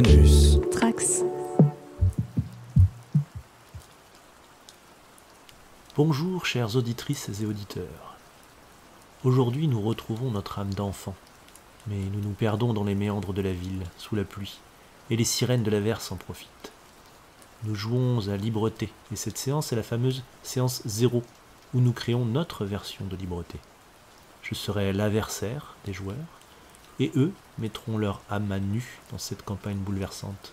Bonus. Trax. Bonjour chères auditrices et auditeurs. Aujourd'hui nous retrouvons notre âme d'enfant, mais nous nous perdons dans les méandres de la ville, sous la pluie, et les sirènes de l'averse en profitent. Nous jouons à Libreté, et cette séance est la fameuse séance 0, où nous créons notre version de Libreté. Je serai l'adversaire des joueurs, et eux mettront leur âme à nu dans cette campagne bouleversante.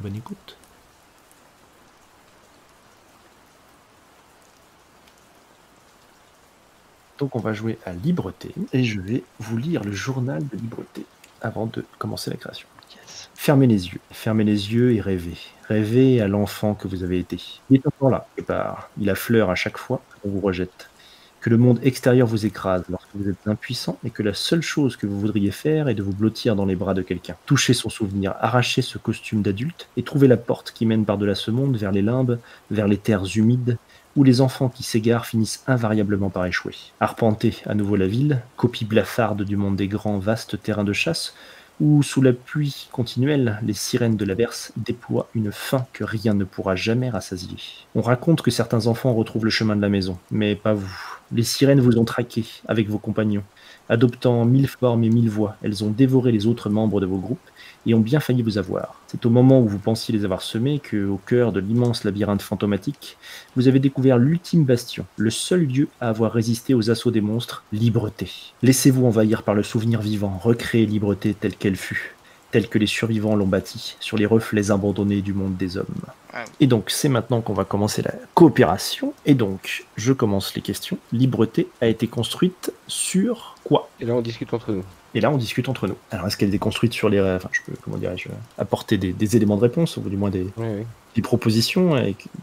Bonne écoute. Donc on va jouer à Libreté, et je vais vous lire le journal de Libreté avant de commencer la création. Yes. Fermez les yeux et rêvez. Rêvez à l'enfant que vous avez été. Il est encore là, quelque part. Il affleure à chaque fois qu'on vous rejette. Que le monde extérieur vous écrase lorsque vous êtes impuissant et que la seule chose que vous voudriez faire est de vous blottir dans les bras de quelqu'un. Touchez son souvenir, arrachez ce costume d'adulte et trouvez la porte qui mène par-delà ce monde vers les limbes, vers les terres humides, où les enfants qui s'égarent finissent invariablement par échouer. Arpentez à nouveau la ville, copie blafarde du monde des grands vastes terrains de chasse, où, sous la pluie continuelle, les sirènes de l'averse déploient une faim que rien ne pourra jamais rassasier. On raconte que certains enfants retrouvent le chemin de la maison, mais pas vous. Les sirènes vous ont traqué avec vos compagnons. Adoptant 1000 formes et 1000 voix, elles ont dévoré les autres membres de vos groupes et ont bien failli vous avoir. C'est au moment où vous pensiez les avoir semés que, au cœur de l'immense labyrinthe fantomatique, vous avez découvert l'ultime bastion, le seul lieu à avoir résisté aux assauts des monstres, Libreté. Laissez-vous envahir par le souvenir vivant, recréez Libreté telle qu'elle fut, telle que les survivants l'ont bâtie, sur les reflets abandonnés du monde des hommes. Wow. Et donc, c'est maintenant qu'on va commencer la coopération. Et donc, je commence les questions. Libreté a été construite sur quoi ? Et là, on discute entre nous. Et là, on discute entre nous. Alors, est-ce qu'elle est construite sur les... Enfin, je peux, comment dirais-je, apporter des éléments de réponse, ou du moins des propositions,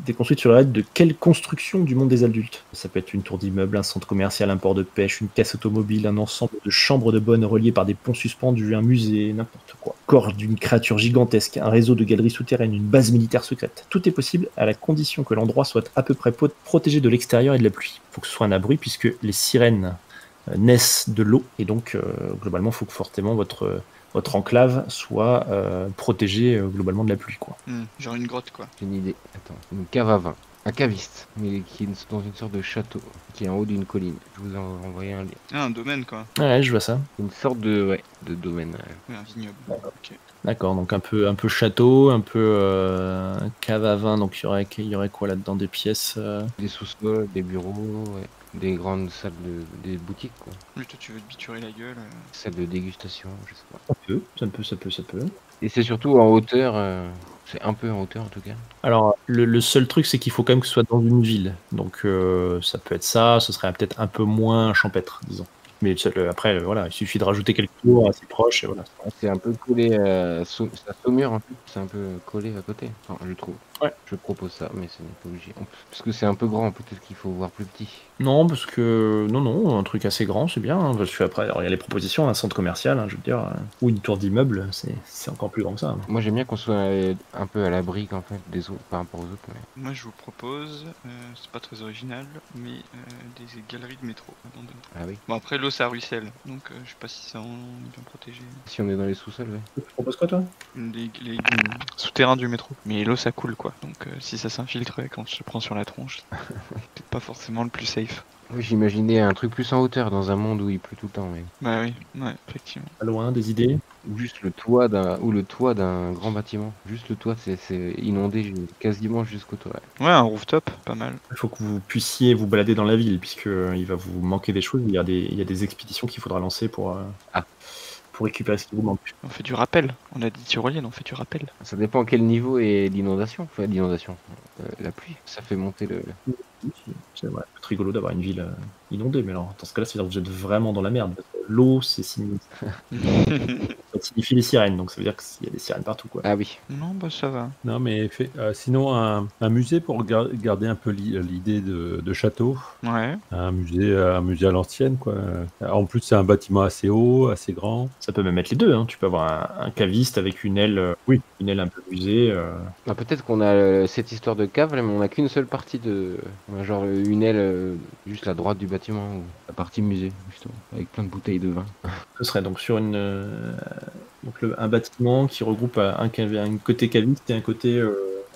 des construites sur les règles de quelle construction du monde des adultes ? Ça peut être une tour d'immeuble, un centre commercial, un port de pêche, une casse automobile, un ensemble de chambres de bonne reliées par des ponts suspendus, un musée, n'importe quoi. Corps d'une créature gigantesque, un réseau de galeries souterraines, une base militaire secrète. Tout est possible à la condition que l'endroit soit à peu près protégé de l'extérieur et de la pluie. Il faut que ce soit un abri, puisque les sirènes naissent de l'eau, et donc globalement il faut que fortement votre enclave soit protégée globalement de la pluie, quoi. Genre une grotte quoi. J'ai une idée. Attends, une cave à vin. Un caviste, mais qui est dans une sorte de château, qui est en haut d'une colline. Je vous ai envoyé un lien. Ah, un domaine quoi. Ouais, je vois ça. Une sorte de domaine. Oui, un vignoble. Ok. D'accord, donc un peu château, un peu cave à vin, donc il y aurait quoi là-dedans, des pièces Des sous-sols, des bureaux, des grandes salles des boutiques, quoi. Mais toi tu veux te biturer la gueule. Salles de dégustation, je sais pas. Ça peut. Et c'est surtout en hauteur, c'est un peu en hauteur en tout cas. Alors, le seul truc, c'est qu'il faut quand même que ce soit dans une ville. Donc, ça peut être ça, ce serait peut-être un peu moins champêtre, disons. Mais après, voilà, il suffit de rajouter quelques tours assez proches, et voilà. C'est un peu collé à Saumur, en fait. C'est un peu collé à côté, enfin, je trouve. Ouais. Je propose ça, mais ce n'est pas obligé. Parce que c'est un peu grand, peut-être qu'il faut voir plus petit. Non, parce que... Non, un truc assez grand, c'est bien. Hein, parce qu'après, alors, il y a les propositions, un centre commercial, hein, je veux dire, ou une tour d'immeuble, c'est encore plus grand que ça. Hein. Moi, j'aime bien qu'on soit un peu à l'abri, en fait, des autres, par rapport aux autres. Mais... Moi je vous propose, c'est pas très original, mais des galeries de métro abandonnées. Ah oui. Bon après l'eau ça ruisselle, donc je sais pas si ça en est bien protégé. Si on est dans les sous-sols, ouais. Tu proposes quoi, toi ? Les souterrains du métro. Mais l'eau ça coule quoi, donc si ça s'infiltre quand je te prends sur la tronche, c'est peut-être pas forcément le plus safe. Oui, j'imaginais un truc plus en hauteur, dans un monde où il pleut tout le temps, mais... Bah oui, ouais, effectivement. Pas loin, des idées ? Ou juste le toit d'un grand bâtiment. Juste le toit, c'est inondé quasiment jusqu'au toit. Ouais, un rooftop, pas mal. Il faut que vous puissiez vous balader dans la ville, puisqu'il va vous manquer des choses. Il y a des expéditions qu'il faudra lancer pour récupérer ce qui vous manque. On fait du rappel, on a dit tyrolienne, on fait du rappel. Ça dépend à quel niveau est l'inondation. Enfin, l'inondation. La pluie, ça fait monter le... C'est vrai, c'est rigolo d'avoir une ville inondée, mais alors, dans ce cas-là, c'est-à-dire que vous êtes vraiment dans la merde. L'eau, ça signifie les sirènes, donc ça veut dire qu'il y a des sirènes partout, quoi. Ah oui. Non, bah ça va. Non, mais sinon, un musée pour garder un peu l'idée de château. Ouais. Un musée à l'ancienne, quoi. En plus, c'est un bâtiment assez haut, assez grand. Ça peut même être les deux, hein. Tu peux avoir un caviste avec une aile, une aile un peu musée. Ah, peut-être qu'on a cette histoire de cave, mais on a qu'une seule partie de... On a genre une aile juste à droite du bâtiment, ou la partie musée, justement, avec plein de bouteilles de vin. Ce serait donc sur une donc un bâtiment qui regroupe un côté caviste et un côté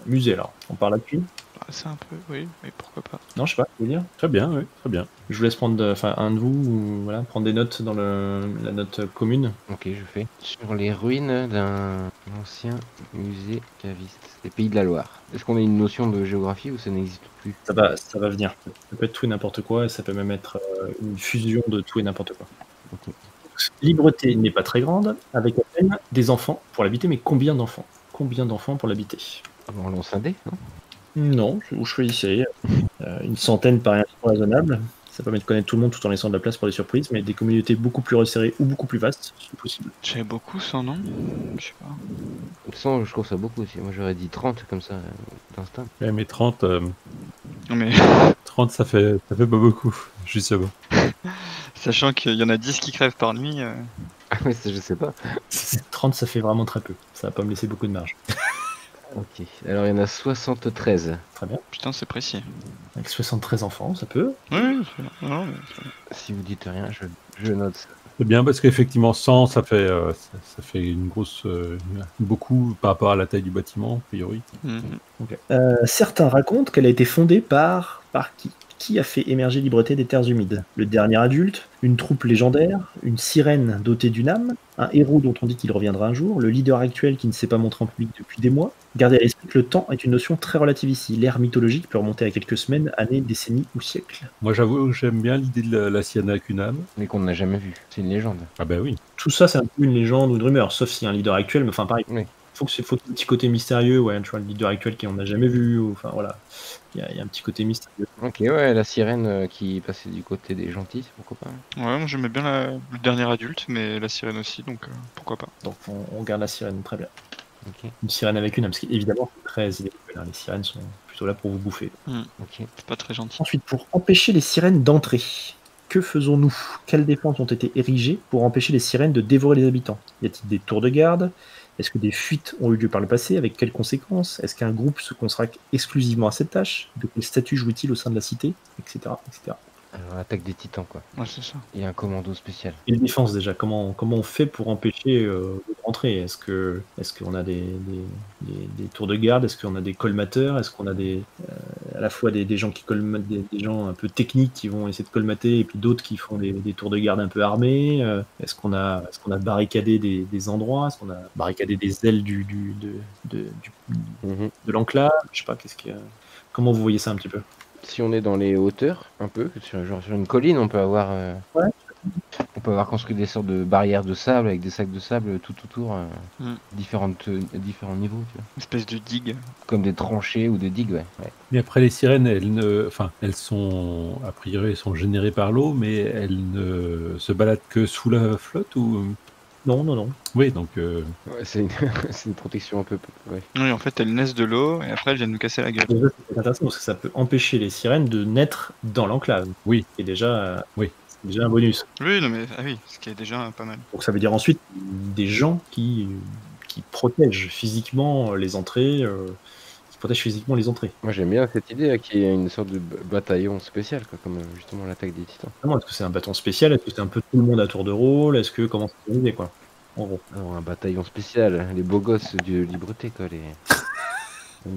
musée. Alors, on parle là-dessus? Ah, c'est un peu, oui, mais pourquoi pas. Non, je sais pas, vous dire. Très bien, oui, très bien. Je vous laisse prendre, un de vous, ou, voilà, prendre des notes dans la note commune. Ok, je fais. Sur les ruines d'un ancien musée caviste des Pays de la Loire. Est-ce qu'on a une notion de géographie ou ça n'existe plus? Ça va venir. Ça peut être tout et n'importe quoi, et ça peut même être une fusion de tout et n'importe quoi. Ok. Libreté n'est pas très grande, avec à peine des enfants pour l'habiter, mais combien d'enfants? Combien d'enfants pour l'habiter? On lance un dé, non? Non, vous choisissez. Une centaine paraît raisonnable. Ça permet de connaître tout le monde tout en laissant de la place pour des surprises, mais des communautés beaucoup plus resserrées ou beaucoup plus vastes, c'est possible. J'avais beaucoup 100, non? Je sais pas. 100, je trouve ça beaucoup aussi. Moi j'aurais dit 30 comme ça, d'instinct. Ouais, mais 30, Non, mais 30 ça fait pas beaucoup, justement. sachant qu'il y en a 10 qui crèvent par nuit. Ah ouais, ça, je sais pas. 30, ça fait vraiment très peu. Ça va pas me laisser beaucoup de marge. Ok. Alors il y en a 73. Très bien. Putain, c'est précis. Avec 73 enfants, ça peut. Oui, c'est bien. Non, mais c'est bien. Si vous dites rien, je note ça. C'est bien parce qu'effectivement 100 ça fait une grosse beaucoup par rapport à la taille du bâtiment a priori. Mhm. Ok. Certains racontent qu'elle a été fondée par qui? Qui a fait émerger Libreté des terres humides? Le dernier adulte, une troupe légendaire, une sirène dotée d'une âme, un héros dont on dit qu'il reviendra un jour, le leader actuel qui ne s'est pas montré en public depuis des mois. Gardez à l'esprit que le temps est une notion très relative ici. L'ère mythologique peut remonter à quelques semaines, années, décennies ou siècles. Moi j'avoue que j'aime bien l'idée de la sirène avec une âme. Mais qu'on n'a jamais vu. C'est une légende. Ah ben oui. Tout ça, c'est un peu une légende ou une rumeur, sauf s'il y a un leader actuel, mais enfin pareil. Oui. Faut qu'il y ait un petit côté mystérieux, ouais, tu vois, le leader actuel qu'on n'a jamais vu, ou, enfin voilà. Il y a un petit côté mystérieux. Ok, ouais, la sirène qui passait du côté des gentils, pourquoi pas. Ouais, moi j'aimais bien le dernier adulte, mais la sirène aussi, donc pourquoi pas. Donc on garde la sirène, très bien. Ok, Une sirène avec une âme, parce qu'évidemment, c'est très illégal, hein. Les sirènes sont plutôt là pour vous bouffer. ok. C'est pas très gentil. Ensuite, pour empêcher les sirènes d'entrer, que faisons-nous? Quelles défenses ont été érigées pour empêcher les sirènes de dévorer les habitants? Y a-t-il des tours de garde? Est-ce que des fuites ont eu lieu par le passé? Avec quelles conséquences? Est-ce qu'un groupe se consacre exclusivement à cette tâche? De quel statut jouit-il au sein de la cité? Etc. etc. Alors, attaque des titans, quoi. Ouais, c'est ça. Il y a un commando spécial. Et les défenses déjà, comment on fait pour empêcher d'entrer? Est-ce qu'on a des tours de garde? Est-ce qu'on a des colmateurs? Est-ce qu'on a à la fois des gens qui colmatent, des gens un peu techniques qui vont essayer de colmater, et puis d'autres qui font des tours de garde un peu armés? Est-ce qu'on a barricadé des endroits? Est-ce qu'on a barricadé des ailes de Mhm. l'enclave? Je sais pas, comment vous voyez ça un petit peu? Si on est dans les hauteurs, un peu, genre sur une colline, on peut avoir, Ouais. on peut avoir construit des sortes de barrières de sable avec des sacs de sable tout autour, différents niveaux, tu vois. Une espèce de digue. Comme des tranchées ou des digues, ouais. Mais après les sirènes, elles sont a priori elles sont générées par l'eau, mais elles ne se baladent que sous la flotte ou Non. oui donc Ouais, c'est une protection un peu. Ouais. Oui, en fait, elles naissent de l'eau et après elles viennent nous casser la gueule. Déjà, c'est intéressant parce que ça peut empêcher les sirènes de naître dans l'enclave. oui Et déjà, Oui. c'est déjà un bonus. Oui, non, mais oui, ce qui est déjà pas mal. Donc ça veut dire ensuite des gens qui protègent physiquement les entrées, Moi j'aime bien cette idée là, qu'il y ait une sorte de bataillon spécial, quoi, comme justement l'attaque des titans. Vraiment, est-ce que c'est un bâton spécial? Est-ce que c'est un peu tout le monde à tour de rôle? Comment c'est organisé, quoi? En gros. Alors, un bataillon spécial, les beaux gosses de Libreté, quoi,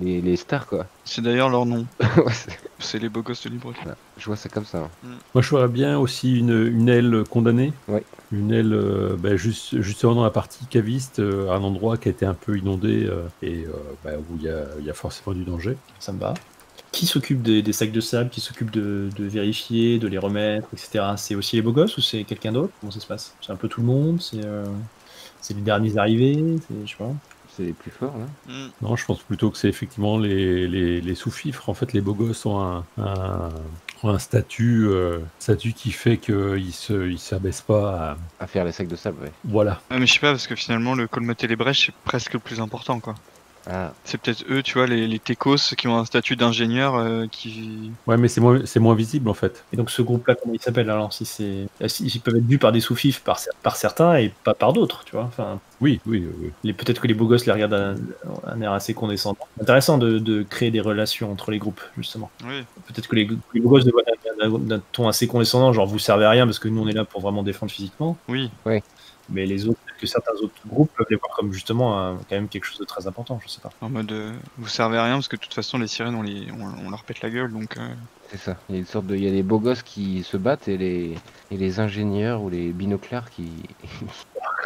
les stars, quoi. C'est d'ailleurs leur nom. Ouais, C'est les beaux gosses de Libreté. je vois ça comme ça. moi je vois bien aussi une aile condamnée. Ouais. Une aile justement dans la partie caviste, un endroit qui a été un peu inondé où il y a forcément du danger. Ça me va. Qui s'occupe des sacs de sable? Qui s'occupe de vérifier, de les remettre, etc.? C'est aussi les beaux gosses ou c'est quelqu'un d'autre? Comment ça se passe? C'est un peu tout le monde? C'est les derniers arrivés? Je sais pas. C'est les plus forts, là. Non, je pense plutôt que c'est effectivement les sous-fifres. En fait, les beaux gosses ont un statut qui fait qu'ils s'abaissent pas à... À faire les sacs de sable, ouais. Voilà. Ah, mais je sais pas, parce que finalement, le colmater les brèches, c'est presque le plus important, quoi. Ah, C'est peut-être eux, tu vois, les techos qui ont un statut d'ingénieur qui. Ouais, mais c'est moins visible en fait. Et donc ce groupe-là, comment il s'appelle alors? Ils peuvent être vus par des sous-fifs par certains et pas par d'autres, tu vois. Enfin, Oui. peut-être que les beaux gosses les regardent un air assez condescendant. C'est intéressant de créer des relations entre les groupes, justement. Oui. Peut-être que les beaux gosses le voient d'un ton assez condescendant, genre vous servez à rien parce que nous on est là pour vraiment défendre physiquement. Oui. Mais les autres, peut-être que certains autres groupes peuvent les voir comme justement quand même quelque chose de très important, je sais pas. En mode, vous servez à rien parce que de toute façon, les sirènes, on leur pète la gueule, donc. C'est ça. Il y a une sorte de, il y a les beaux gosses qui se battent et les ingénieurs ou les binoclars qui.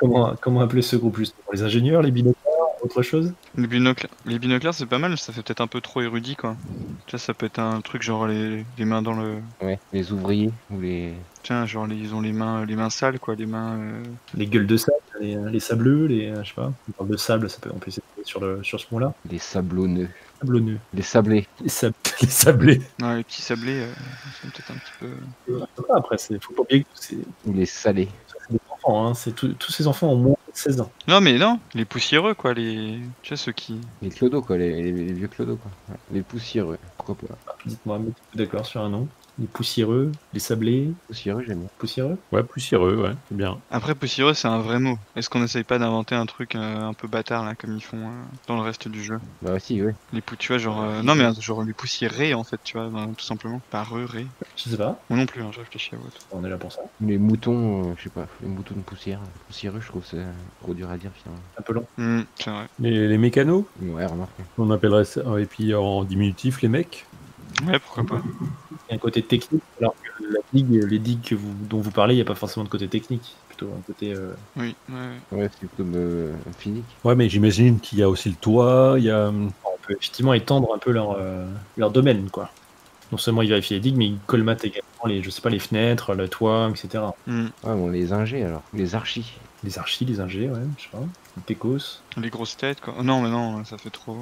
Comment appeler ce groupe justement? Les ingénieurs, les binoclars, autre chose? Les binoclars, c'est pas mal, ça fait peut-être un peu trop érudit, quoi. Tiens, ça peut être un truc genre les mains dans le. Ouais. Les ouvriers ou les. Tiens, genre ils ont les mains sales, quoi, les mains. Les gueules de sable, les sableux, je sais pas. On parle de sable, on peut essayer sur ce mot-là. Les sablonneux. Sablonneux. Les sablés. Les sables. Les sablés. Ouais, les petits sablés, c'est peut-être un petit peu. Après, faut pas oublier que c'est Ou les salés. des enfants, hein. Tous ces enfants ont moins de 16 ans. Non, mais non, les poussiéreux, quoi, les. Tu sais, ceux qui. Les clodos, quoi. Les vieux clodos, quoi. Ouais. Les poussiéreux. Pourquoi pas? Dites-moi, mettez-vous d'accord sur un nom. Les poussiéreux, les sablés, Poussiéreux, j'aime bien. poussiéreux. Ouais, poussiéreux, ouais, c'est bien. Après, poussiéreux, c'est un vrai mot. Est-ce qu'on essaye pas d'inventer un truc un peu bâtard, là, comme ils font dans le reste du jeu? Bah aussi, ouais. Tu vois, genre. Non, mais genre les poussiérés, en fait, tu vois, tout simplement. Pas ré. Je sais pas, Moi non plus, hein, je réfléchis à votre. on est là pour ça. Les moutons, je sais pas, les moutons de poussière. Poussiéreux, je trouve que c'est trop dur à dire finalement. Un peu long. C'est vrai. Les mécanos, Ouais, remarque. on appellerait ça, et puis en diminutif, les mecs. Ouais, pourquoi pas. Il y a un côté technique, alors que les digues dont vous parlez, il n'y a pas forcément de côté technique. Plutôt un côté. Oui, ouais. Ouais, c'est plutôt physique. Ouais, mais j'imagine qu'il y a aussi le toit, il y a... On peut effectivement étendre un peu leur domaine, quoi. Non seulement ils vérifient les digues, mais ils colmatent également je sais pas, les fenêtres, le toit, etc. Hmm. Ouais, bon, les ingés alors. Les archis. Les archis, les ingés, ouais, je sais pas. Les techos. Les grosses têtes, quoi. Oh, non, mais non, ça fait trop.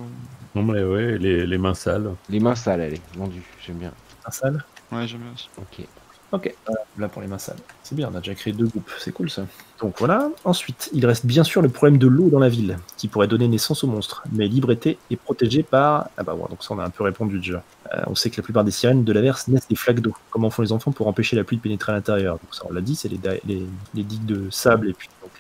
Non, mais ouais, les mains sales. Les mains sales, allez, vendu, j'aime bien. Un sale. Ouais, j'aime bien aussi. Ok. Ok, là pour les mains sales. C'est bien, on a déjà créé 2 groupes, c'est cool ça. Donc voilà, ensuite, il reste bien sûr le problème de l'eau dans la ville, qui pourrait donner naissance aux monstres, mais Libreté est protégée par... Ah bah ouais, donc ça on a un peu répondu déjà. On sait que la plupart des sirènes de l'averse naissent des flaques d'eau. Comment font les enfants pour empêcher la pluie de pénétrer à l'intérieur? Donc ça on l'a dit, c'est les digues de sable et puis donc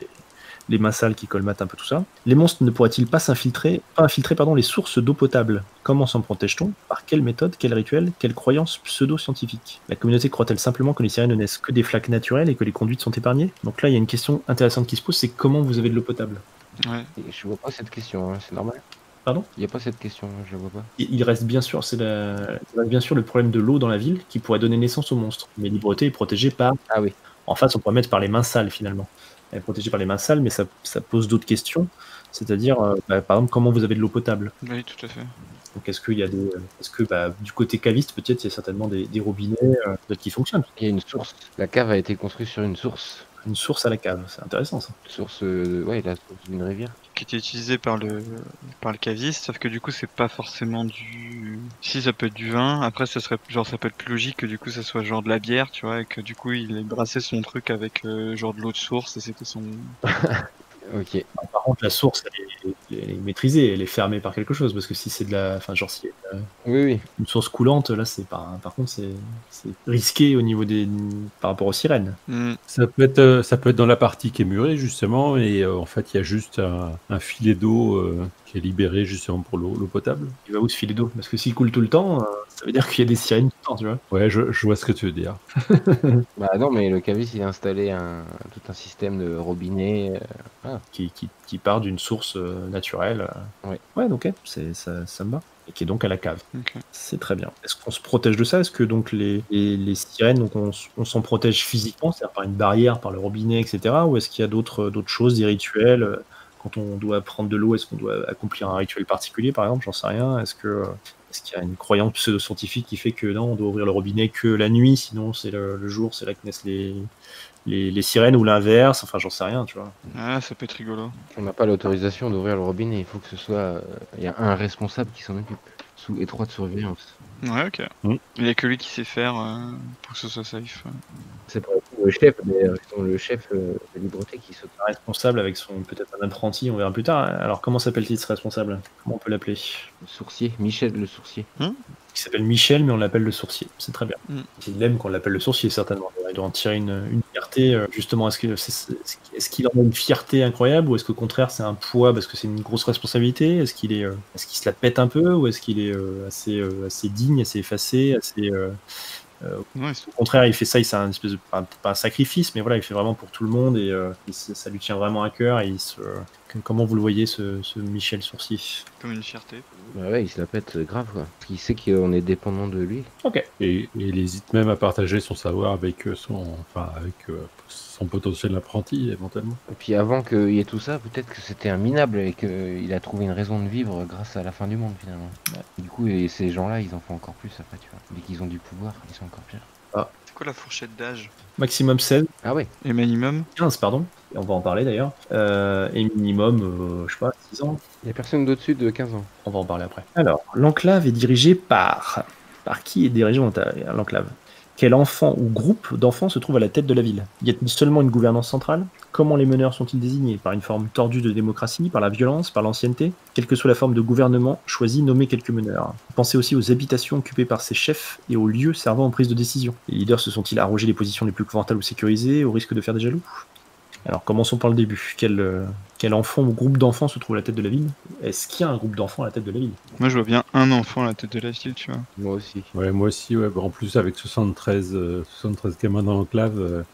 les mains sales qui colmatent un peu tout ça. Les monstres ne pourraient-ils pas infiltrer les sources d'eau potable? Comment s'en protège-t-on? Par quelle méthode? Quel rituel? Quelle croyance pseudo-scientifique? La communauté croit-elle simplement que les sirènes ne naissent que des flaques naturelles et que les conduites sont épargnées? Donc là, il y a une question intéressante qui se pose, c'est comment vous avez de l'eau potable? Ouais. Et je vois pas cette question, hein, c'est normal. Pardon? Il n'y a pas cette question, je la vois pas. Il reste bien sûr, le problème de l'eau dans la ville qui pourrait donner naissance aux monstres. Mais Libreté est protégée par... Ah oui. En face, on pourrait mettre par les mains sales finalement. Elle est protégée par les mains sales, mais ça pose d'autres questions. C'est-à-dire, par exemple, comment vous avez de l'eau potable? Oui, tout à fait. Donc, est-ce que du côté caviste, peut-être, il y a certainement des robinets peut-être qui fonctionnent. Il y a une source. La cave a été construite sur une source. Une source à la cave, c'est intéressant ça. Source, ouais, la source d'une rivière. Qui était utilisé par le caviste, sauf que du coup c'est pas forcément du. Si, ça peut être du vin. Après ça serait genre, ça peut être plus logique que du coup ça soit genre de la bière, tu vois, et que du coup il ait brassé son truc avec genre de l'eau de source et c'était son. Ok. Par contre, la source, elle est maîtrisée, elle est fermée par quelque chose, parce que si c'est de la, enfin, genre si Oui, oui. une source coulante, là, par contre, c'est risqué au niveau par rapport aux sirènes. Ça peut être dans la partie qui est murée, justement, et en fait, il y a juste un filet d'eau qui est libéré, justement, pour l'eau potable. Il va où ce filet d'eau? Parce que s'il coule tout le temps, ça veut dire qu'il y a des sirènes tout le temps, tu vois. Ouais, je vois ce que tu veux dire. Bah non, mais le caviste, il a installé tout un système de robinet. Qui part d'une source naturelle. Ouais. Ouais, donc ça me va. Et qui est donc à la cave. Okay. C'est très bien. Est-ce qu'on se protège de ça? Est-ce que donc les sirènes, donc on s'en protège physiquement, c'est-à-dire par une barrière, par le robinet, etc. Ou est-ce qu'il y a d'autres choses, des rituels? Quand on doit prendre de l'eau, est-ce qu'on doit accomplir un rituel particulier, par exemple? J'en sais rien. Est-ce qu'il y a une croyance pseudo-scientifique qui fait que non, on doit ouvrir le robinet que la nuit, sinon c'est le jour, c'est là que naissent les sirènes, ou l'inverse? Enfin, j'en sais rien, tu vois. Ah, ça peut être rigolo. On n'a pas l'autorisation d'ouvrir le robinet. Il faut que ce soit. Il y a un responsable qui s'en occupe. Sous étroite surveillance. Ouais, ok. Il n'y a que lui qui sait faire pour que ce soit safe. C'est pas le chef, mais le chef de Libreté qui s'occupe. Un responsable avec peut-être un apprenti, on verra plus tard. Alors, comment s'appelle-t-il ce responsable? Comment on peut l'appeler? Le sourcier, Michel le sourcier. Il s'appelle Michel, mais on l'appelle le sourcier. C'est très bien. Il aime qu'on l'appelle le sourcier, certainement. Il doit en tirer une fierté. Justement, est-ce qu'il en a une fierté incroyable, ou est-ce qu'au contraire c'est un poids parce que c'est une grosse responsabilité? Est-ce qu'il se la pète un peu, ou est-ce qu'il est assez digne, assez effacé, assez Non, Au contraire, il fait ça, c'est un espèce de pas un sacrifice, mais voilà, il fait vraiment pour tout le monde et ça lui tient vraiment à cœur. Et comment vous le voyez, ce Michel Sourcier? comme une fierté. Bah ouais, il se la pète grave, quoi. Parce qu'il sait qu'on est dépendant de lui. Ok. Et il hésite même à partager son savoir avec son potentiel apprenti, éventuellement. Et puis avant qu'il y ait tout ça, peut-être que c'était un minable et qu'il a trouvé une raison de vivre grâce à la fin du monde, finalement. Ouais. Du coup, ces gens-là, ils en font encore plus après, tu vois. Dès qu'ils ont du pouvoir, ils sont encore pires. C'est quoi la fourchette d'âge? Maximum 16, Ah ouais, Et minimum? 15, pardon. Et on va en parler d'ailleurs. Et minimum, je sais pas, 6 ans. il y a personne d'au-dessus de 15 ans. On va en parler après. Alors, l'enclave est dirigée par... Par qui est dirigée l'enclave? Quel enfant ou groupe d'enfants se trouve à la tête de la ville? Y a-t-il seulement une gouvernance centrale? Comment les meneurs sont-ils désignés? Par une forme tordue de démocratie, par la violence, par l'ancienneté? Quelle que soit la forme de gouvernement, choisis, nommez quelques meneurs. Pensez aussi aux habitations occupées par ces chefs et aux lieux servant aux prises de décision. Les leaders se sont-ils arrogés les positions les plus confortables ou sécurisées, au risque de faire des jaloux? Alors, commençons par le début. Quel enfant ou groupe d'enfants se trouve à la tête de la ville? Est-ce qu'il y a un groupe d'enfants à la tête de la ville? Moi, je vois bien un enfant à la tête de la ville, tu vois. Moi aussi. Ouais, moi aussi, ouais. Bah, en plus, avec 73 gamins dans l'enclave,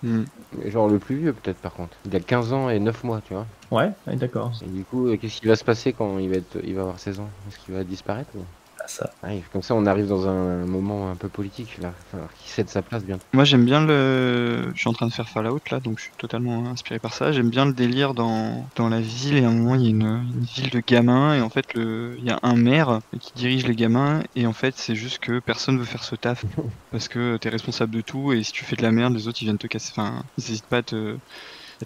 Genre le plus vieux, peut-être, par contre. Il a 15 ans et 9 mois, tu vois. Ouais, d'accord. Et du coup, qu'est-ce qui va se passer quand il va avoir 16 ans? Est-ce qu'il va disparaître ou... Ah, ça. Ouais, comme ça, on arrive dans un moment un peu politique. Il va falloir qu'il cède sa place bientôt. Moi, j'aime bien Je suis en train de faire Fallout, là, donc je suis totalement inspiré par ça. J'aime bien le délire dans la ville, et à un moment, il y a une ville de gamins, et en fait, il y a un maire qui dirige les gamins, et en fait, c'est juste que personne veut faire ce taf, parce que t'es responsable de tout, et si tu fais de la merde, les autres, ils viennent te casser, enfin, ils hésitent pas à te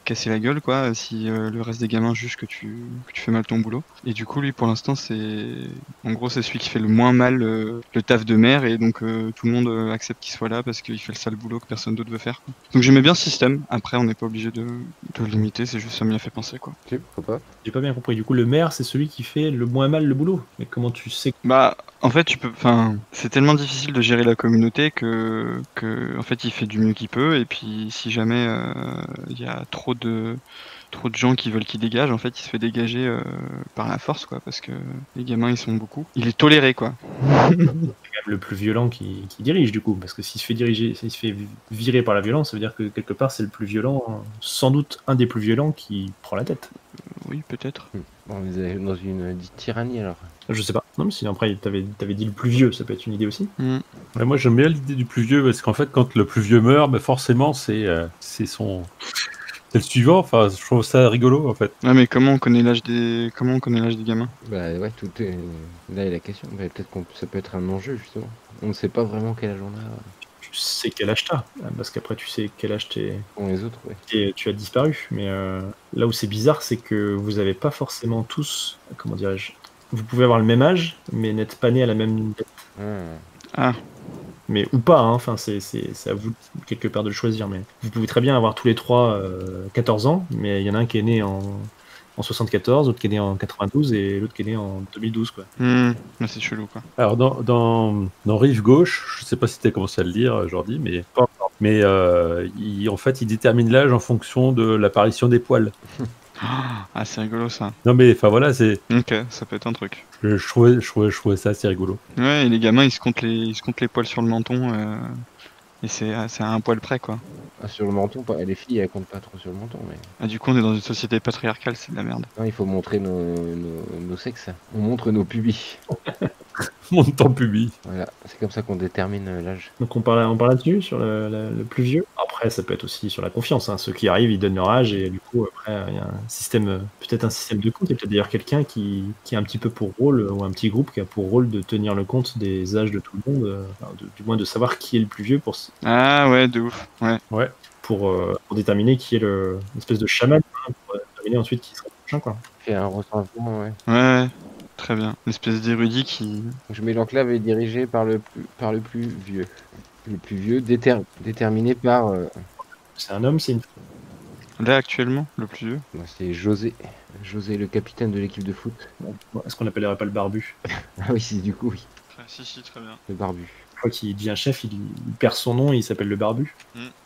casser la gueule, quoi, si le reste des gamins jugent que tu fais mal ton boulot. Et du coup, lui, pour l'instant, en gros, c'est celui qui fait le moins mal le taf de maire, et donc tout le monde accepte qu'il soit là parce qu'il fait le sale boulot que personne d'autre veut faire. Donc j'aimais bien ce système. Après, on n'est pas obligé de le limiter, c'est juste ça m'y a fait penser, quoi. Ok, pourquoi pas? J'ai pas bien compris. Du coup, le maire, c'est celui qui fait le moins mal le boulot. Mais comment tu sais que... Bah, en fait, c'est tellement difficile de gérer la communauté que, en fait, il fait du mieux qu'il peut, et puis si jamais il y a trop de gens qui veulent qu'il dégage, en fait, il se fait dégager par la force, quoi, parce que les gamins, ils sont beaucoup. Il est toléré, quoi. c'est quand même le plus violent qui dirige, du coup? Parce que s'il se fait virer par la violence, ça veut dire que quelque part, c'est le plus violent, sans doute un des plus violents qui prend la tête. Oui, peut-être. Bon, on est dans une tyrannie alors. Je sais pas. Non, mais si après, t'avais dit le plus vieux, ça peut être une idée aussi. ouais, moi j'aime bien l'idée du plus vieux parce qu'en fait, quand le plus vieux meurt, bah, forcément, c'est le suivant. Enfin, je trouve ça rigolo en fait. Ouais, mais comment on connaît l'âge des gamins? Bah ouais, tout est... Là est la question. Bah, peut-être que ça peut être un enjeu, justement. On ne sait pas vraiment quel âge on a. Tu sais quel âge t'as, parce qu'après, tu sais quel âge Pour les autres, ouais. tu as disparu. Mais là où c'est bizarre, c'est que vous avez pas forcément tous, comment dirais-je, vous pouvez avoir le même âge, mais n'être pas né à la même date. Ah, Mais ou pas, hein. Enfin, c'est à vous quelque part de le choisir. Mais vous pouvez très bien avoir tous les trois 14 ans, mais il y en a un qui est né en 74, l'autre qui est né en 92 et l'autre qui est né en 2012, quoi. mais c'est chelou, quoi. Alors dans Rive Gauche, je sais pas si tu as commencé à le lire, Jordi, mais en fait, il détermine l'âge en fonction de l'apparition des poils. Ah, c'est rigolo, ça. Non mais enfin voilà, Ok, ça peut être un truc. je trouvais ça assez rigolo. Ouais, et les gamins, ils se comptent les poils sur le menton, et c'est à un poil près, quoi. Ah, sur le menton, les filles, elles comptent pas trop sur le menton, mais... Ah, du coup, on est dans une société patriarcale, c'est de la merde. Non, il faut montrer nos sexes. On montre nos pubis. Mon temps pubis. Voilà, c'est comme ça qu'on détermine l'âge. Donc on parle là-dessus, sur le plus vieux. Après, ça peut être aussi sur la confiance, hein. Ceux qui arrivent, ils donnent leur âge et du coup, après, il y a un système, peut-être un système de compte. Il y a peut-être d'ailleurs quelqu'un qui a un petit peu pour rôle, ou un petit groupe qui a pour rôle de tenir le compte des âges de tout le monde, du moins de savoir qui est le plus vieux Ah ouais, de ouf. Ouais. pour déterminer qui est l'espèce de chaman, hein, pour déterminer ensuite qui sera le prochain, quoi. Fait un recensement, ouais. Ouais, très bien. L'espèce d'érudit qui... Je mets l'enclave est dirigée par le plus vieux. Le plus vieux déterminé par... C'est un homme, c'est une Là, actuellement, le plus vieux. c'est José. José, le capitaine de l'équipe de foot. femme. Est-ce qu'on l'appellerait pas le barbu? Ah oui, si, du coup, oui. Si, très bien. Le barbu. Une fois qu'il devient chef, il perd son nom et il s'appelle le barbu.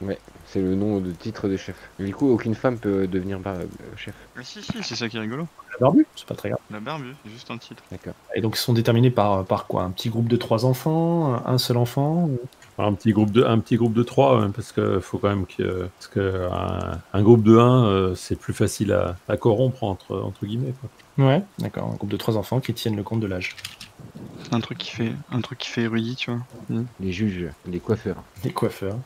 Ouais, c'est le nom de titre de chef. Du coup, aucune femme peut devenir chef. Ah, si, c'est ça qui est rigolo. Le barbu, c'est pas très grave. La barbe, c'est juste un titre. D'accord. Et donc ils sont déterminés par quoi? Un petit groupe de 3 enfants? Un seul enfant? Un petit groupe de 3, parce que faut quand même parce que un groupe de 1, c'est plus facile à corrompre entre guillemets, quoi. Ouais, d'accord. Un groupe de 3 enfants qui tiennent le compte de l'âge. Un truc qui fait érudit, tu vois. Les juges, les coiffeurs, Les coiffeurs,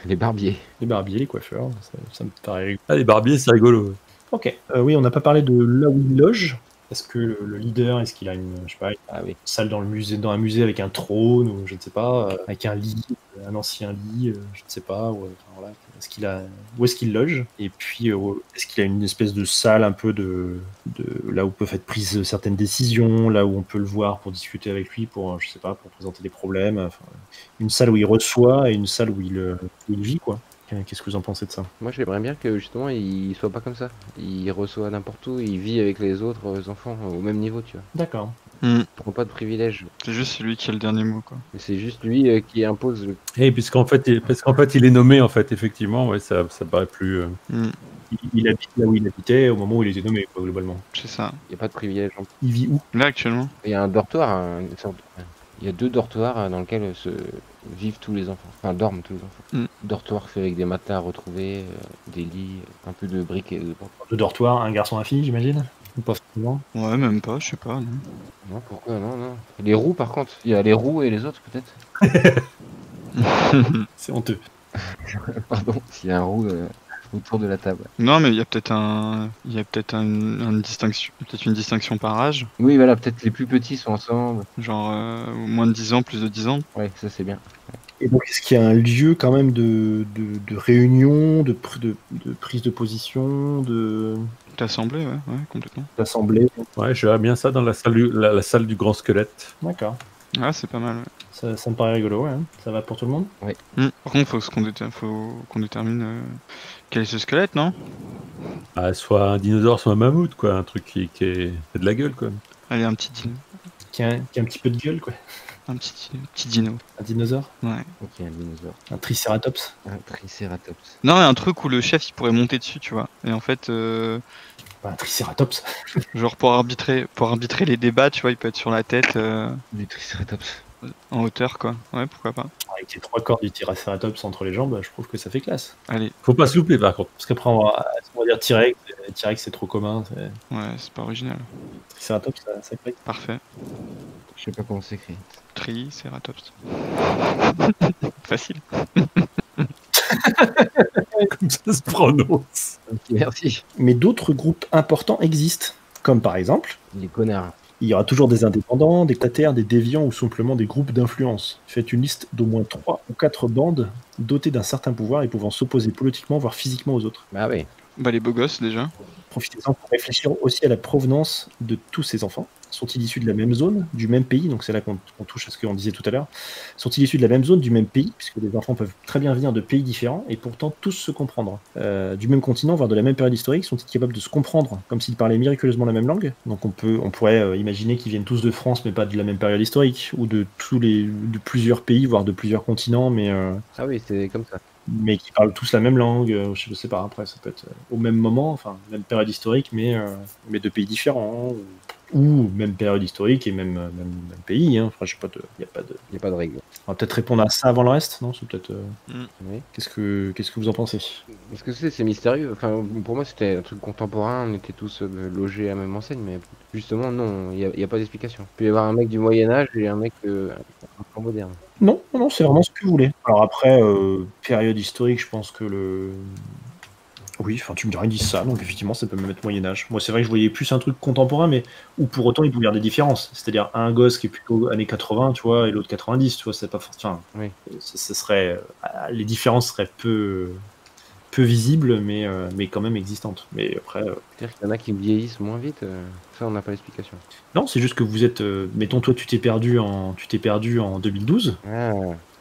les barbiers. les barbiers, les coiffeurs, ça me paraît. Ah, les barbiers, c'est rigolo. Ok. Oui, on n'a pas parlé de là où il loge. Est-ce que le leader, est-ce qu'il a une, je sais pas, une salle dans un musée avec un trône, ou je ne sais pas, avec un lit, un ancien lit, je ne sais pas, ou, enfin, voilà. Où est-ce qu'il loge? Et puis, est-ce qu'il a une espèce de salle un peu de là où peuvent être prises certaines décisions, là où on peut le voir pour discuter avec lui, pour, je sais pas, pour présenter des problèmes, enfin, une salle où il reçoit et une salle où il vit, quoi. Qu'est-ce que vous en pensez de ça? Moi, j'aimerais bien que justement, il soit pas comme ça. Il reçoit n'importe où, il vit avec les autres enfants au même niveau, tu vois. D'accord. Il prend pas de privilèges. C'est juste celui qui a le dernier mot, quoi. Mais c'est juste lui qui impose. Et puisqu'en fait, il est nommé, en fait, effectivement, ouais, ça paraît plus. Il habite là où il habitait au moment où il était nommé, quoi, globalement. C'est ça. Il n'y a pas de privilèges. Il vit où? Là, actuellement. Il y a un dortoir, il y a 2 dortoirs dans lesquels vivent tous les enfants. Enfin, dorment tous les enfants. Dortoir fait avec des matelas retrouvés, des lits, un peu de briques et de bancs. 2 dortoirs, un garçon, un fille, j'imagine? Ou pas forcément? Ouais, même pas, je sais pas. Non. Non, pourquoi non. Les roues, par contre. Il y a les roues et les autres, peut-être. C'est honteux. Pardon, s'il y a un roux autour de la table. Non, mais il y a peut-être une distinction, peut-être une distinction par âge. Oui, voilà, peut-être les plus petits sont ensemble. Genre moins de 10 ans, plus de 10 ans. Ouais, ça c'est bien. Et donc, est-ce qu'il y a un lieu quand même de réunion, de prise de position, L'assemblée, ouais, complètement. d'assemblée? Ouais, je verrais bien ça dans la salle du grand squelette. D'accord. Ah, c'est pas mal, ouais. Ça me paraît rigolo, ouais. Ça va pour tout le monde? Par contre, faut qu'on détermine quel est ce squelette, non? Ah, soit un dinosaure, soit un mammouth, quoi. Un truc qui fait de la gueule, quoi. Allez, un petit dino. Qui a un petit peu de gueule, quoi. Un petit dino. Un dinosaure? Ouais. Ok, un dinosaure. Un tricératops? Un tricératops. Non, un truc où le chef il pourrait monter dessus, tu vois. Et en fait, Un tricératops? genre pour arbitrer les débats, tu vois, il peut être sur la tête, Du tricératops. en hauteur, quoi. Ouais, pourquoi pas. Avec les 3 cordes du tricératops entre les jambes, je trouve que ça fait classe. Allez, Faut pas se louper, par contre. Parce qu'après, on va dire T-Rex. T-Rex, c'est trop commun. ouais, c'est pas original. Tricératops, ça claque. Parfait. Je sais pas comment c'est écrit. Triceratops. Facile. Comme ça se prononce. Ok, merci. Mais d'autres groupes importants existent, comme par exemple, Les connards. il y aura toujours des indépendants, des clatères, des déviants ou simplement des groupes d'influence. Faites une liste d'au moins 3 ou 4 bandes dotées d'un certain pouvoir et pouvant s'opposer politiquement, voire physiquement aux autres. Bah oui. Bah, les beaux gosses, déjà. Profitez-en pour réfléchir aussi à la provenance de tous ces enfants. Sont-ils issus de la même zone, du même pays? Donc c'est là qu'on touche à ce qu'on disait tout à l'heure. Sont-ils issus de la même zone, du même pays? Puisque les enfants peuvent très bien venir de pays différents et pourtant tous se comprendre. Du même continent, voire de la même période historique, sont-ils capables de se comprendre comme s'ils parlaient miraculeusement la même langue? Donc on pourrait imaginer qu'ils viennent tous de France, mais pas de la même période historique, ou de plusieurs pays, voire de plusieurs continents, mais Ah oui, c'est comme ça. qui parlent tous la même langue, je sais pas, après ça peut être au même moment, enfin même période historique, mais de pays différents, ou même période historique et même pays, hein. Enfin, je sais pas, il Il n'y a pas de règle. On va peut-être répondre à ça avant le reste, non? C'est peut-être. Oui. Qu'est-ce que vous en pensez? Parce que c'est mystérieux. Enfin, pour moi, c'était un truc contemporain. On était tous logés à la même enseigne, mais justement, non, il n'y a pas d'explication. Il peut y avoir un mec du Moyen-Âge et un mec un peu moderne. Non, c'est vraiment ce que vous voulez. Alors après, période historique, je pense que oui, enfin, tu me diras, ils disent ça, donc effectivement, ça peut même être Moyen-Âge. Moi, c'est vrai que je voyais plus un truc contemporain, mais où pour autant, il peut y avoir des différences. C'est-à-dire, un gosse qui est plutôt années 80, tu vois, et l'autre 90, tu vois, c'est pas forcément. Oui. Ça serait. Les différences seraient peu visibles, mais quand même existantes. Mais après. C'est-à-dire qu'il y en a qui vieillissent moins vite. Ça, on n'a pas l'explication. Non, c'est juste que vous êtes. Mettons, toi, tu t'es perdu en 2012. Ah,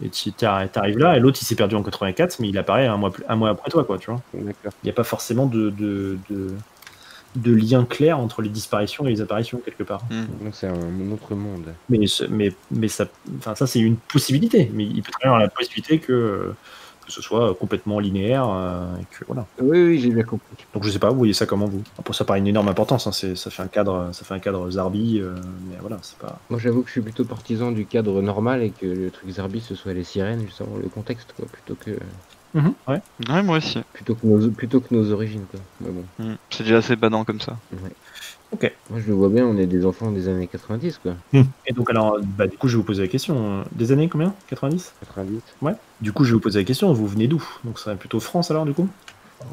Et t'arrives là, et l'autre il s'est perdu en 84, mais il apparaît un mois après toi, quoi, tu vois. d'accord. Il n'y a pas forcément de lien clair entre les disparitions et les apparitions quelque part. Donc c'est un autre monde. Mais ça, enfin, ça c'est une possibilité. Mais il peut très bien y avoir la possibilité que que ce soit complètement linéaire, et que voilà. Oui, j'ai bien compris. Donc je sais pas, vous voyez ça comment vous? Pour ça paraît une énorme importance, hein, ça fait un cadre Zarbi, mais voilà, c'est pas. Moi, j'avoue que je suis plutôt partisan du cadre normal et que le truc Zarbi, ce soit les sirènes, justement, le contexte, quoi, Ouais. Ouais, moi aussi. plutôt que nos origines, quoi. Mais bon, C'est déjà assez badant comme ça. ouais. Ok. Moi, je le vois bien, on est des enfants des années 90, quoi. Et donc alors, bah, du coup, je vais vous poser la question. Des années combien? 90? 90. Ouais. Du coup, je vais vous poser la question. Vous venez d'où? Donc, ça serait plutôt France alors, du coup?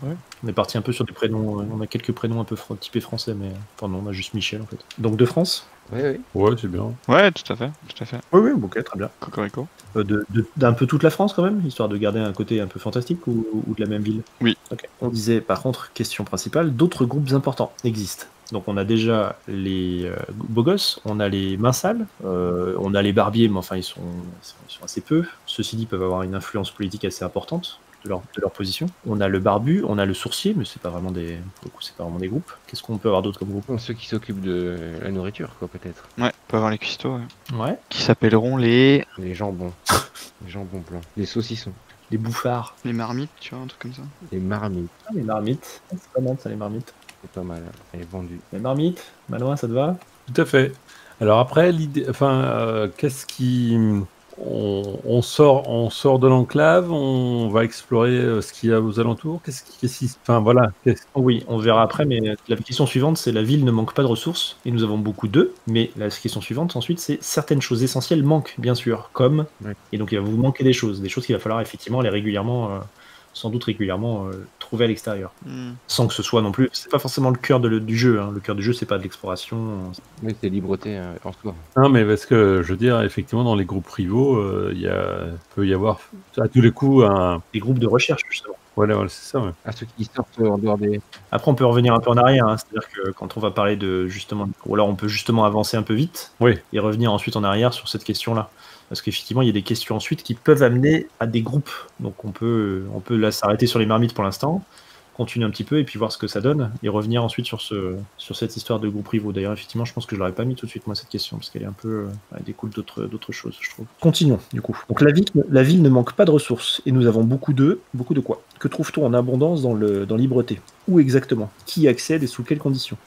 Ouais. On est parti un peu sur des prénoms. On a quelques prénoms un peu typés français, mais enfin non, on a juste Michel en fait. Donc de France? Ouais. Ouais, c'est bien. Ouais, tout à fait, tout à fait. Oui, ok, très bien. Cocorico. D'un peu toute la France quand même, histoire de garder un côté un peu fantastique ou de la même ville? Oui. Ok. On disait par contre, question principale, d'autres groupes importants existent. Donc on a déjà les beaux gosses, on a les mains sales, on a les barbiers, mais enfin ils sont assez peu. Ceci dit, ils peuvent avoir une influence politique assez importante de leur position. On a le barbu, on a le sourcier, mais c'est pas vraiment des, pour le coup, c'est pas vraiment des groupes. Qu'est-ce qu'on peut avoir d'autre comme groupe? Ceux qui s'occupent de la nourriture, quoi, peut-être. Ouais, on peut avoir les cuistots, ouais. Ouais. Qui s'appelleront les Les jambons. Les jambons blancs. Les saucissons. Les bouffards. marmites, tu vois, un truc comme ça. Les marmites. Ah, les marmites. C'est pas mal ça, les marmites. C'est pas mal. Elle est vendue. Les marmites, Malouin, ça te va? Tout à fait. Alors après, l'idée, enfin, qu'est-ce qui, on sort de l'enclave, on va explorer ce qu'il y a aux alentours. Enfin voilà. Oui, on verra après, mais la question suivante, c'est la ville ne manque pas de ressources, et nous avons beaucoup d'eux, mais la question suivante ensuite, c'est certaines choses essentielles manquent, bien sûr, comme, Ouais. et donc il va vous manquer des choses qu'il va falloir effectivement aller régulièrement, sans doute régulièrement, trouver à l'extérieur. Sans que ce soit non plus, c'est pas forcément le cœur du jeu, hein. Le cœur du jeu, c'est pas de l'exploration. Oui, c'est libreté en soi. Non, mais parce que je veux dire, effectivement, dans les groupes rivaux, peut y avoir à tous les coups Des groupes de recherche, justement. Voilà, c'est ça. Ouais. À ceux qui sortent en dehors des. Après, on peut revenir un peu en arrière, hein. C'est-à-dire que quand on va parler de justement, ou alors on peut justement avancer un peu vite Oui. et revenir ensuite en arrière sur cette question-là. Parce qu'effectivement, il y a des questions ensuite qui peuvent amener à des groupes. Donc on peut là s'arrêter sur les marmites pour l'instant, continuer un petit peu et puis voir ce que ça donne et revenir ensuite sur cette histoire de groupe rivaux. D'ailleurs, effectivement, je pense que je l'aurais pas mis tout de suite moi cette question parce qu'elle est un peu elle découle d'autres choses, je trouve. Continuons du coup. Donc la ville ne manque pas de ressources et nous avons beaucoup de quoi? Que trouve-t-on en abondance dans Libreté? Où exactement? Qui y accède et sous quelles conditions?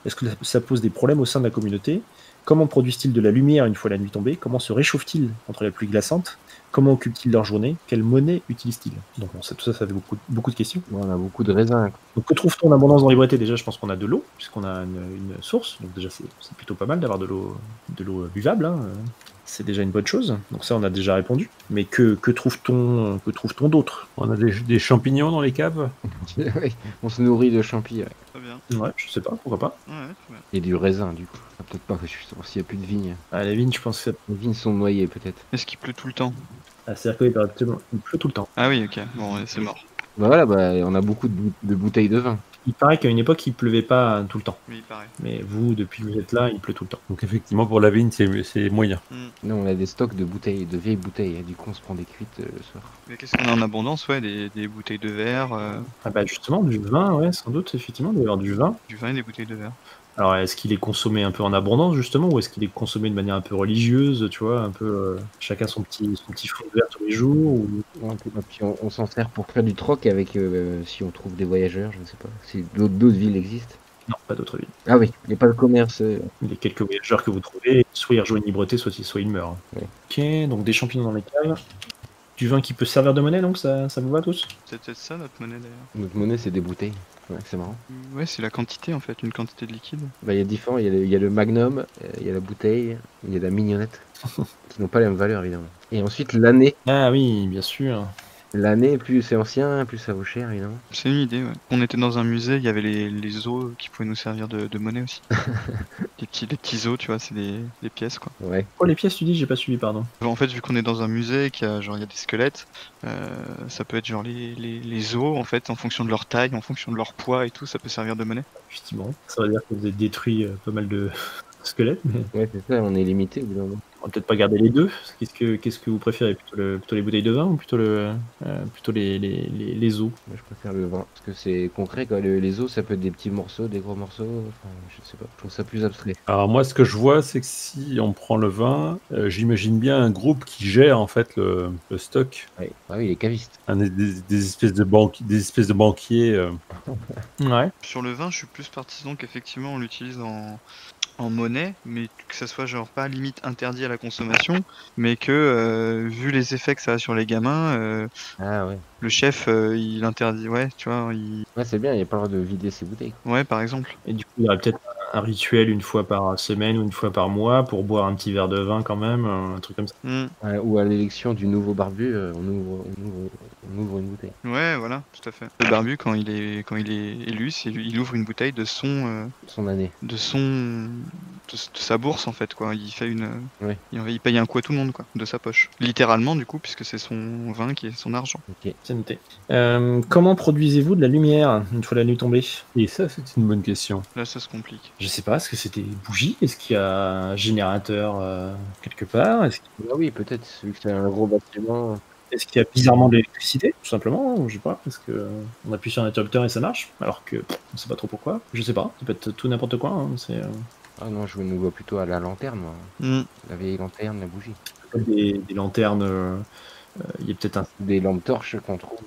Est-ce que ça pose des problèmes au sein de la communauté? Comment produisent-ils de la lumière une fois la nuit tombée? Comment se réchauffent-ils entre la pluie glaçante? Comment occupent-ils leur journée? Quelle monnaie utilisent-ils? Donc bon, tout ça fait beaucoup de questions. On a beaucoup de raisins. Donc que trouve-t-on en abondance dans Libreté? Déjà, je pense qu'on a de l'eau, puisqu'on a une source. Donc déjà, c'est plutôt pas mal d'avoir de l'eau buvable, hein. C'est déjà une bonne chose. Donc ça, on a déjà répondu. Mais que trouve-t-on d'autre? On a des champignons dans les caves. Oui, on se nourrit de champignons. Ouais. Très bien. Ouais, je sais pas, pourquoi pas. Ouais, très bien. Et du raisin, du coup. Ah, peut-être pas, s'il n'y a plus de vignes. Ah, la vigne, je pense que Les vignes sont noyées, peut-être. Est-ce qu'il pleut tout le temps? c'est-à-dire qu'il pleut tout le temps. Ah oui, ok. Bon, ouais, c'est mort. Bah voilà, on a beaucoup de bouteilles de vin. Il paraît qu'à une époque, il pleuvait pas tout le temps. Oui, pareil. Mais vous, depuis que vous êtes là, il pleut tout le temps. Donc effectivement, pour la vigne, c'est moyen. Nous, on a des stocks de vieilles bouteilles. Du coup, on se prend des cuites le soir. Mais qu'est-ce qu'on a en abondance? Ouais, des bouteilles de verre, Ah bah justement, du vin, ouais, sans doute, effectivement, il doit y avoir du vin. du vin et des bouteilles de verre. Alors, est-ce qu'il est consommé un peu en abondance, justement, ou est-ce qu'il est consommé de manière un peu religieuse, tu vois, un peu chacun son petit fond de verre tous les jours ou... Ouais, et puis on s'en sert pour faire du troc avec, si on trouve des voyageurs, je ne sais pas. Si d'autres villes existent. Non, pas d'autres villes. Ah oui, il n'y a pas de commerce. Les quelques voyageurs que vous trouvez, soit ils rejoignent Libreté, soit ils meurent. Ouais. Ok, donc des champignons dans les caves. Du vin qui peut servir de monnaie, donc ça vous va tous? C'est peut-être ça notre monnaie d'ailleurs. Notre monnaie, c'est des bouteilles. Ouais, c'est marrant. Ouais, c'est la quantité en fait, une quantité de liquide. Bah, il y a différents. Il y a le magnum, il y a la bouteille, il y a la mignonnette. Qui n'ont pas la même valeur, évidemment. Et ensuite, l'année. Ah oui, bien sûr. L'année, plus c'est ancien, plus ça vaut cher, évidemment. C'est une idée, ouais. On était dans un musée, il y avait les os qui pouvaient nous servir de monnaie aussi. les petits os, tu vois, c'est des pièces quoi. Ouais. Oh, les pièces, tu dis, j'ai pas suivi, pardon. En fait, vu qu'on est dans un musée, qu'il y a, genre, il y a des squelettes, ça peut être genre les os en fait, en fonction de leur taille, en fonction de leur poids et tout, ça peut servir de monnaie. Effectivement, ça veut dire que vous avez détruit pas mal de squelettes, mais... Ouais, c'est ça, on est limité, évidemment. va peut-être pas garder les deux. Qu'est-ce que vous préférez? Plutôt les bouteilles de vin ou plutôt les eaux? Moi, je préfère le vin, parce que c'est concret, quoi. Les os, ça peut être des petits morceaux, des gros morceaux, enfin, je sais pas, je trouve ça plus abstrait. Alors moi, ce que je vois, c'est que si on prend le vin, j'imagine bien un groupe qui gère en fait le stock. Ouais. Ah oui, les cavistes. Des espèces de banquiers. Ouais. Sur le vin, je suis plus partisan qu'effectivement on l'utilise en monnaie, mais que ça soit genre pas limite interdit à la consommation, mais que vu les effets que ça a sur les gamins, Ah ouais. le chef il interdit, ouais, tu vois, Ouais, c'est bien, il n'y a pas le droit de vider ses bouteilles. ouais, par exemple. Et du coup, il y aurait peut-être un rituel une fois par semaine ou une fois par mois pour boire un petit verre de vin quand même, un truc comme ça. Ouais, ou à l'élection du nouveau barbu, on ouvre une bouteille. Ouais, voilà, tout à fait. Le barbu, quand il est élu, il ouvre une bouteille de Son année. de sa bourse en fait, quoi. Il fait Ouais. il paye un coup à tout le monde, quoi, de sa poche. Littéralement, du coup, puisque c'est son vin qui est son argent. Ok. C'est noté. Comment produisez-vous de la lumière une fois la nuit tombée? Et ça, c'est une bonne question. Là, ça se complique. Je sais pas, est-ce que c'est des bougies? Est-ce qu'il y a un générateur quelque part? Ah oui, peut-être, vu que c'est un gros bâtiment. Est-ce qu'il y a bizarrement de l'électricité, tout simplement? Ou je sais pas, est-ce que on appuie sur un interrupteur et ça marche? Alors que on sait pas trop pourquoi. Je sais pas, ça peut être tout n'importe quoi. Hein. C'est Ah non, je nous vois plutôt à la lanterne, moi. La vieille lanterne, la bougie. des lanternes. Il y a peut-être Des lampes torches qu'on trouve.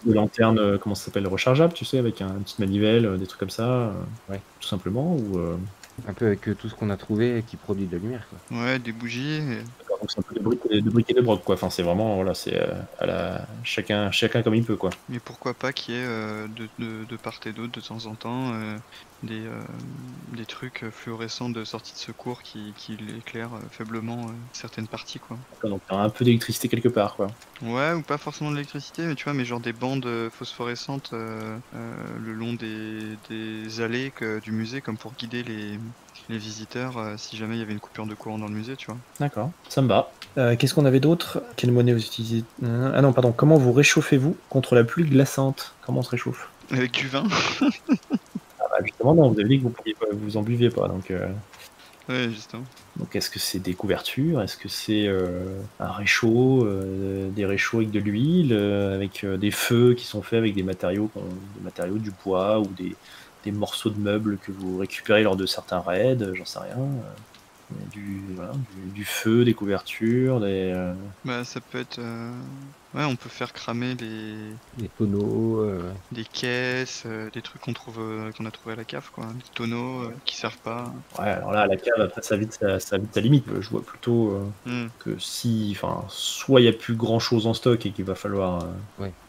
des lanternes, comment ça s'appelle, rechargeables, tu sais, avec une petite manivelle, des trucs comme ça. Ouais. Tout simplement. Ou Un peu avec tout ce qu'on a trouvé qui produit de la lumière, quoi. Ouais, des bougies. d'accord, donc c'est un peu de briques et de broc, quoi. Enfin, c'est vraiment voilà, c'est à la chacun comme il peut, quoi. Mais pourquoi pas qu'il y ait de part et d'autre de temps en temps des trucs fluorescents de sortie de secours qui éclairent faiblement certaines parties, quoi. D'accord, donc il y aura un peu d'électricité quelque part, quoi. Ouais, ou pas forcément de l'électricité, mais tu vois, mais genre des bandes phosphorescentes le long des allées du musée, comme pour guider les visiteurs si jamais il y avait une coupure de courant dans le musée, tu vois. D'accord, ça me va. Qu'est-ce qu'on avait d'autre? Quelle monnaie vous utilisez? Ah non, pardon. Comment vous réchauffez-vous contre la pluie glaçante? Comment on se réchauffe? Avec du vin. Ah bah justement, non, vous avez dit que vous en buviez pas, donc. Ouais, justement. Donc est-ce que c'est des couvertures? Est-ce que c'est un réchaud, des réchauds avec de l'huile, avec des feux qui sont faits avec des matériaux, du bois ou des morceaux de meubles que vous récupérez lors de certains raids, j'en sais rien. Du feu, des couvertures, Bah, ça peut être. Ouais, on peut faire cramer Des tonneaux. des caisses, des trucs qu'on a trouvé à la cave, quoi. Des tonneaux qui servent pas. Ouais, alors là, la cave, après, ça vite sa limite. Je vois plutôt Hmm, que soit il n'y a plus grand chose en stock et qu'il va falloir,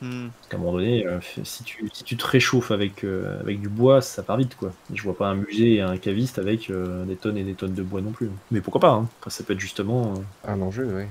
hmm. qu'à un moment donné, si tu te réchauffes avec du bois, ça part vite, quoi. Et je vois pas un musée et un caviste avec des tonnes et des tonnes de bois non plus. Mais pourquoi pas, hein. Après, ça peut être justement, Un enjeu, ouais.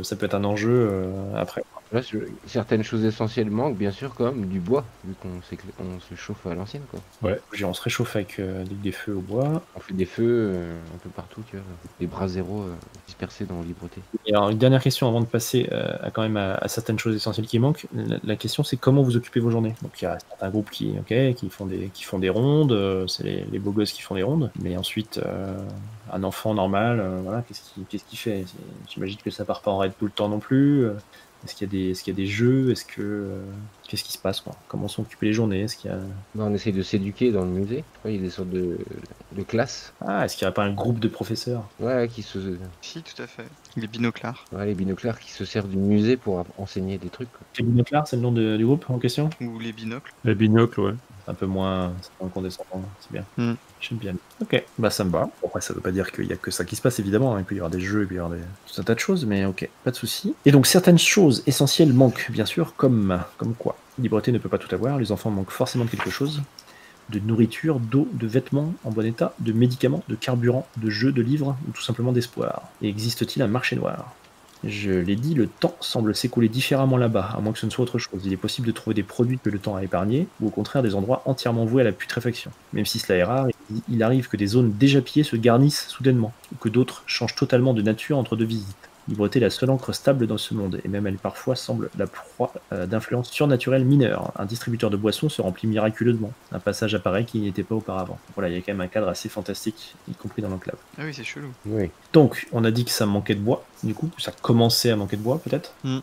ça peut être un enjeu après. Là, certaines choses essentielles manquent, bien sûr, comme du bois, vu on se chauffe à l'ancienne, quoi. Ouais. On se réchauffe avec des feux au bois. On fait des feux un peu partout, tu vois. Des bras zéro dispersés dans l'Hybreté. Et alors, une dernière question avant de passer à certaines choses essentielles qui manquent. La question, c'est comment vous occupez vos journées. Donc, il y a certains groupes qui font des rondes. C'est les beaux gosses qui font des rondes. Mais ensuite, un enfant normal, voilà, qu'est-ce qu'il fait? J'imagine que ça part pas en raid tout le temps non plus. Est-ce qu'il y a des jeux? Qu'est-ce qui se passe, quoi? Comment sont occupées les journées? Est-ce qu'il y a... Là, on essaye de s'éduquer dans le musée. Ouais, il y a des sortes de classes. est-ce qu'il n'y a pas un groupe de professeurs? Ouais, Si, tout à fait. Les binoclars. ouais, les binoclars qui se servent du musée pour enseigner des trucs, quoi. Les binoclars, c'est le nom du groupe en question? Ou les binocles. Les binocles, ouais. C'est un peu moins condescendant, c'est bien. Hmm. J'aime bien. Ok, bah ça me va. Bon, après, ça veut pas dire qu'il y a que ça qui se passe, évidemment. Hein. Il peut y avoir des jeux, il peut y avoir tout un tas de choses, mais ok, pas de souci. Et donc, certaines choses essentielles manquent, bien sûr, comme quoi? Libreté ne peut pas tout avoir, les enfants manquent forcément de quelque chose. De nourriture, d'eau, de vêtements en bon état, de médicaments, de carburant, de jeux, de livres, ou tout simplement d'espoir. Et existe-t-il un marché noir? Je l'ai dit, le temps semble s'écouler différemment là-bas, à moins que ce ne soit autre chose. Il est possible de trouver des produits que le temps a épargnés, ou au contraire des endroits entièrement voués à la putréfaction. Même si cela est rare, il arrive que des zones déjà pillées se garnissent soudainement, ou que d'autres changent totalement de nature entre deux visites. Libreté est la seule encre stable dans ce monde, et même elle parfois semble la proie d'influences surnaturelles mineures. Un distributeur de boissons se remplit miraculeusement. Un passage apparaît qui n'y était pas auparavant. Voilà, il y a quand même un cadre assez fantastique, y compris dans l'enclave. Ah oui, c'est chelou. Oui. Donc, on a dit que ça manquait de bois, du coup, ça commençait à manquer de bois, peut-être. Mm.